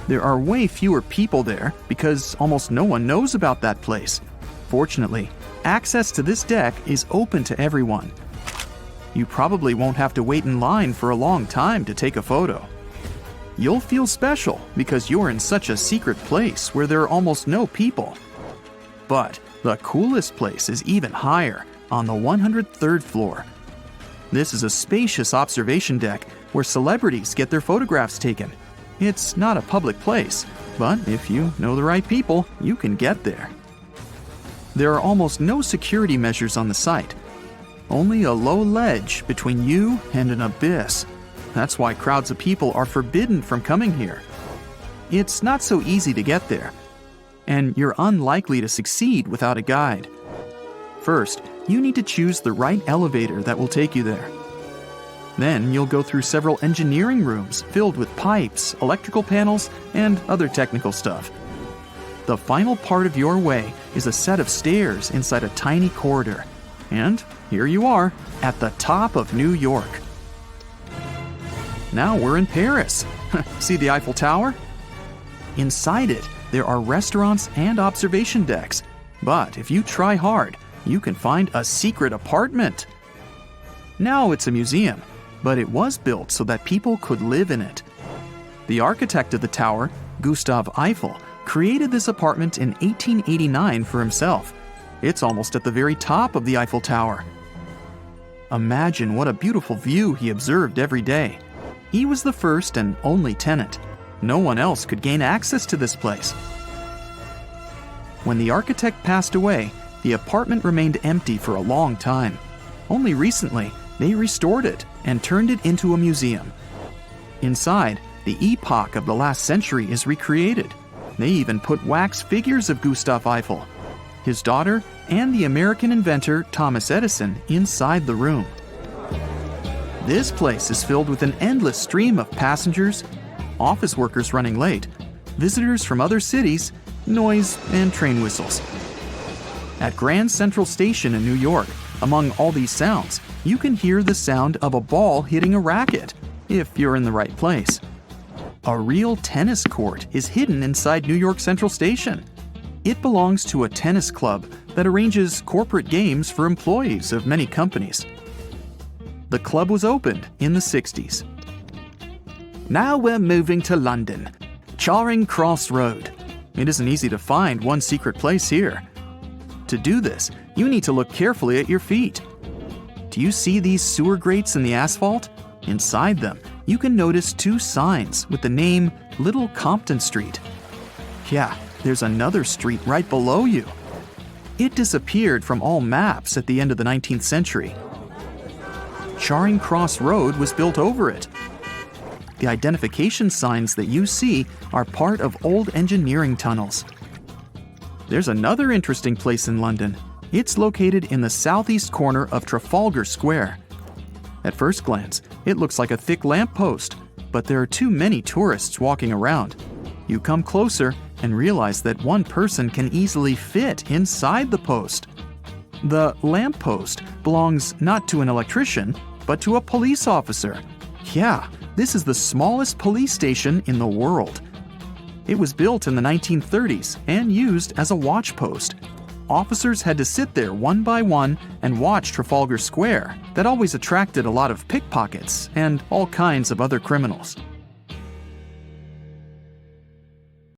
There are way fewer people there because almost no one knows about that place. Fortunately, access to this deck is open to everyone. You probably won't have to wait in line for a long time to take a photo. You'll feel special because you're in such a secret place where there are almost no people. But the coolest place is even higher, on the 103rd floor. This is a spacious observation deck where celebrities get their photographs taken. It's not a public place, but if you know the right people, you can get there. There are almost no security measures on the site. Only a low ledge between you and an abyss. That's why crowds of people are forbidden from coming here. It's not so easy to get there, and you're unlikely to succeed without a guide. First, you need to choose the right elevator that will take you there. Then you'll go through several engineering rooms filled with pipes, electrical panels, and other technical stuff. The final part of your way is a set of stairs inside a tiny corridor. And here you are, at the top of New York. Now we're in Paris. See the Eiffel Tower? Inside it, there are restaurants and observation decks. But if you try hard, you can find a secret apartment. Now it's a museum, but it was built so that people could live in it. The architect of the tower, Gustav Eiffel, created this apartment in 1889 for himself. It's almost at the very top of the Eiffel Tower. Imagine what a beautiful view he observed every day. He was the first and only tenant. No one else could gain access to this place. When the architect passed away, the apartment remained empty for a long time. Only recently, they restored it and turned it into a museum. Inside, the epoch of the last century is recreated. They even put wax figures of Gustav Eiffel, his daughter, and the American inventor Thomas Edison inside the room. This place is filled with an endless stream of passengers, office workers running late, visitors from other cities, noise, and train whistles. At Grand Central Station in New York, among all these sounds, you can hear the sound of a ball hitting a racket, if you're in the right place. A real tennis court is hidden inside New York Central Station. It belongs to a tennis club that arranges corporate games for employees of many companies. The club was opened in the 60s. Now we're moving to London, Charing Cross Road. It isn't easy to find one secret place here. To do this, you need to look carefully at your feet. Do you see these sewer grates in the asphalt? Inside them, you can notice two signs with the name Little Compton Street. Yeah, there's another street right below you. It disappeared from all maps at the end of the 19th century. Charing Cross Road was built over it. The identification signs that you see are part of old engineering tunnels. There's another interesting place in London. It's located in the southeast corner of Trafalgar Square. At first glance, it looks like a thick lamppost, but there are too many tourists walking around. You come closer and realize that one person can easily fit inside the post. The lamppost belongs not to an electrician, but to a police officer. Yeah, this is the smallest police station in the world. It was built in the 1930s and used as a watch post. Officers had to sit there one by one and watch Trafalgar Square. That always attracted a lot of pickpockets and all kinds of other criminals.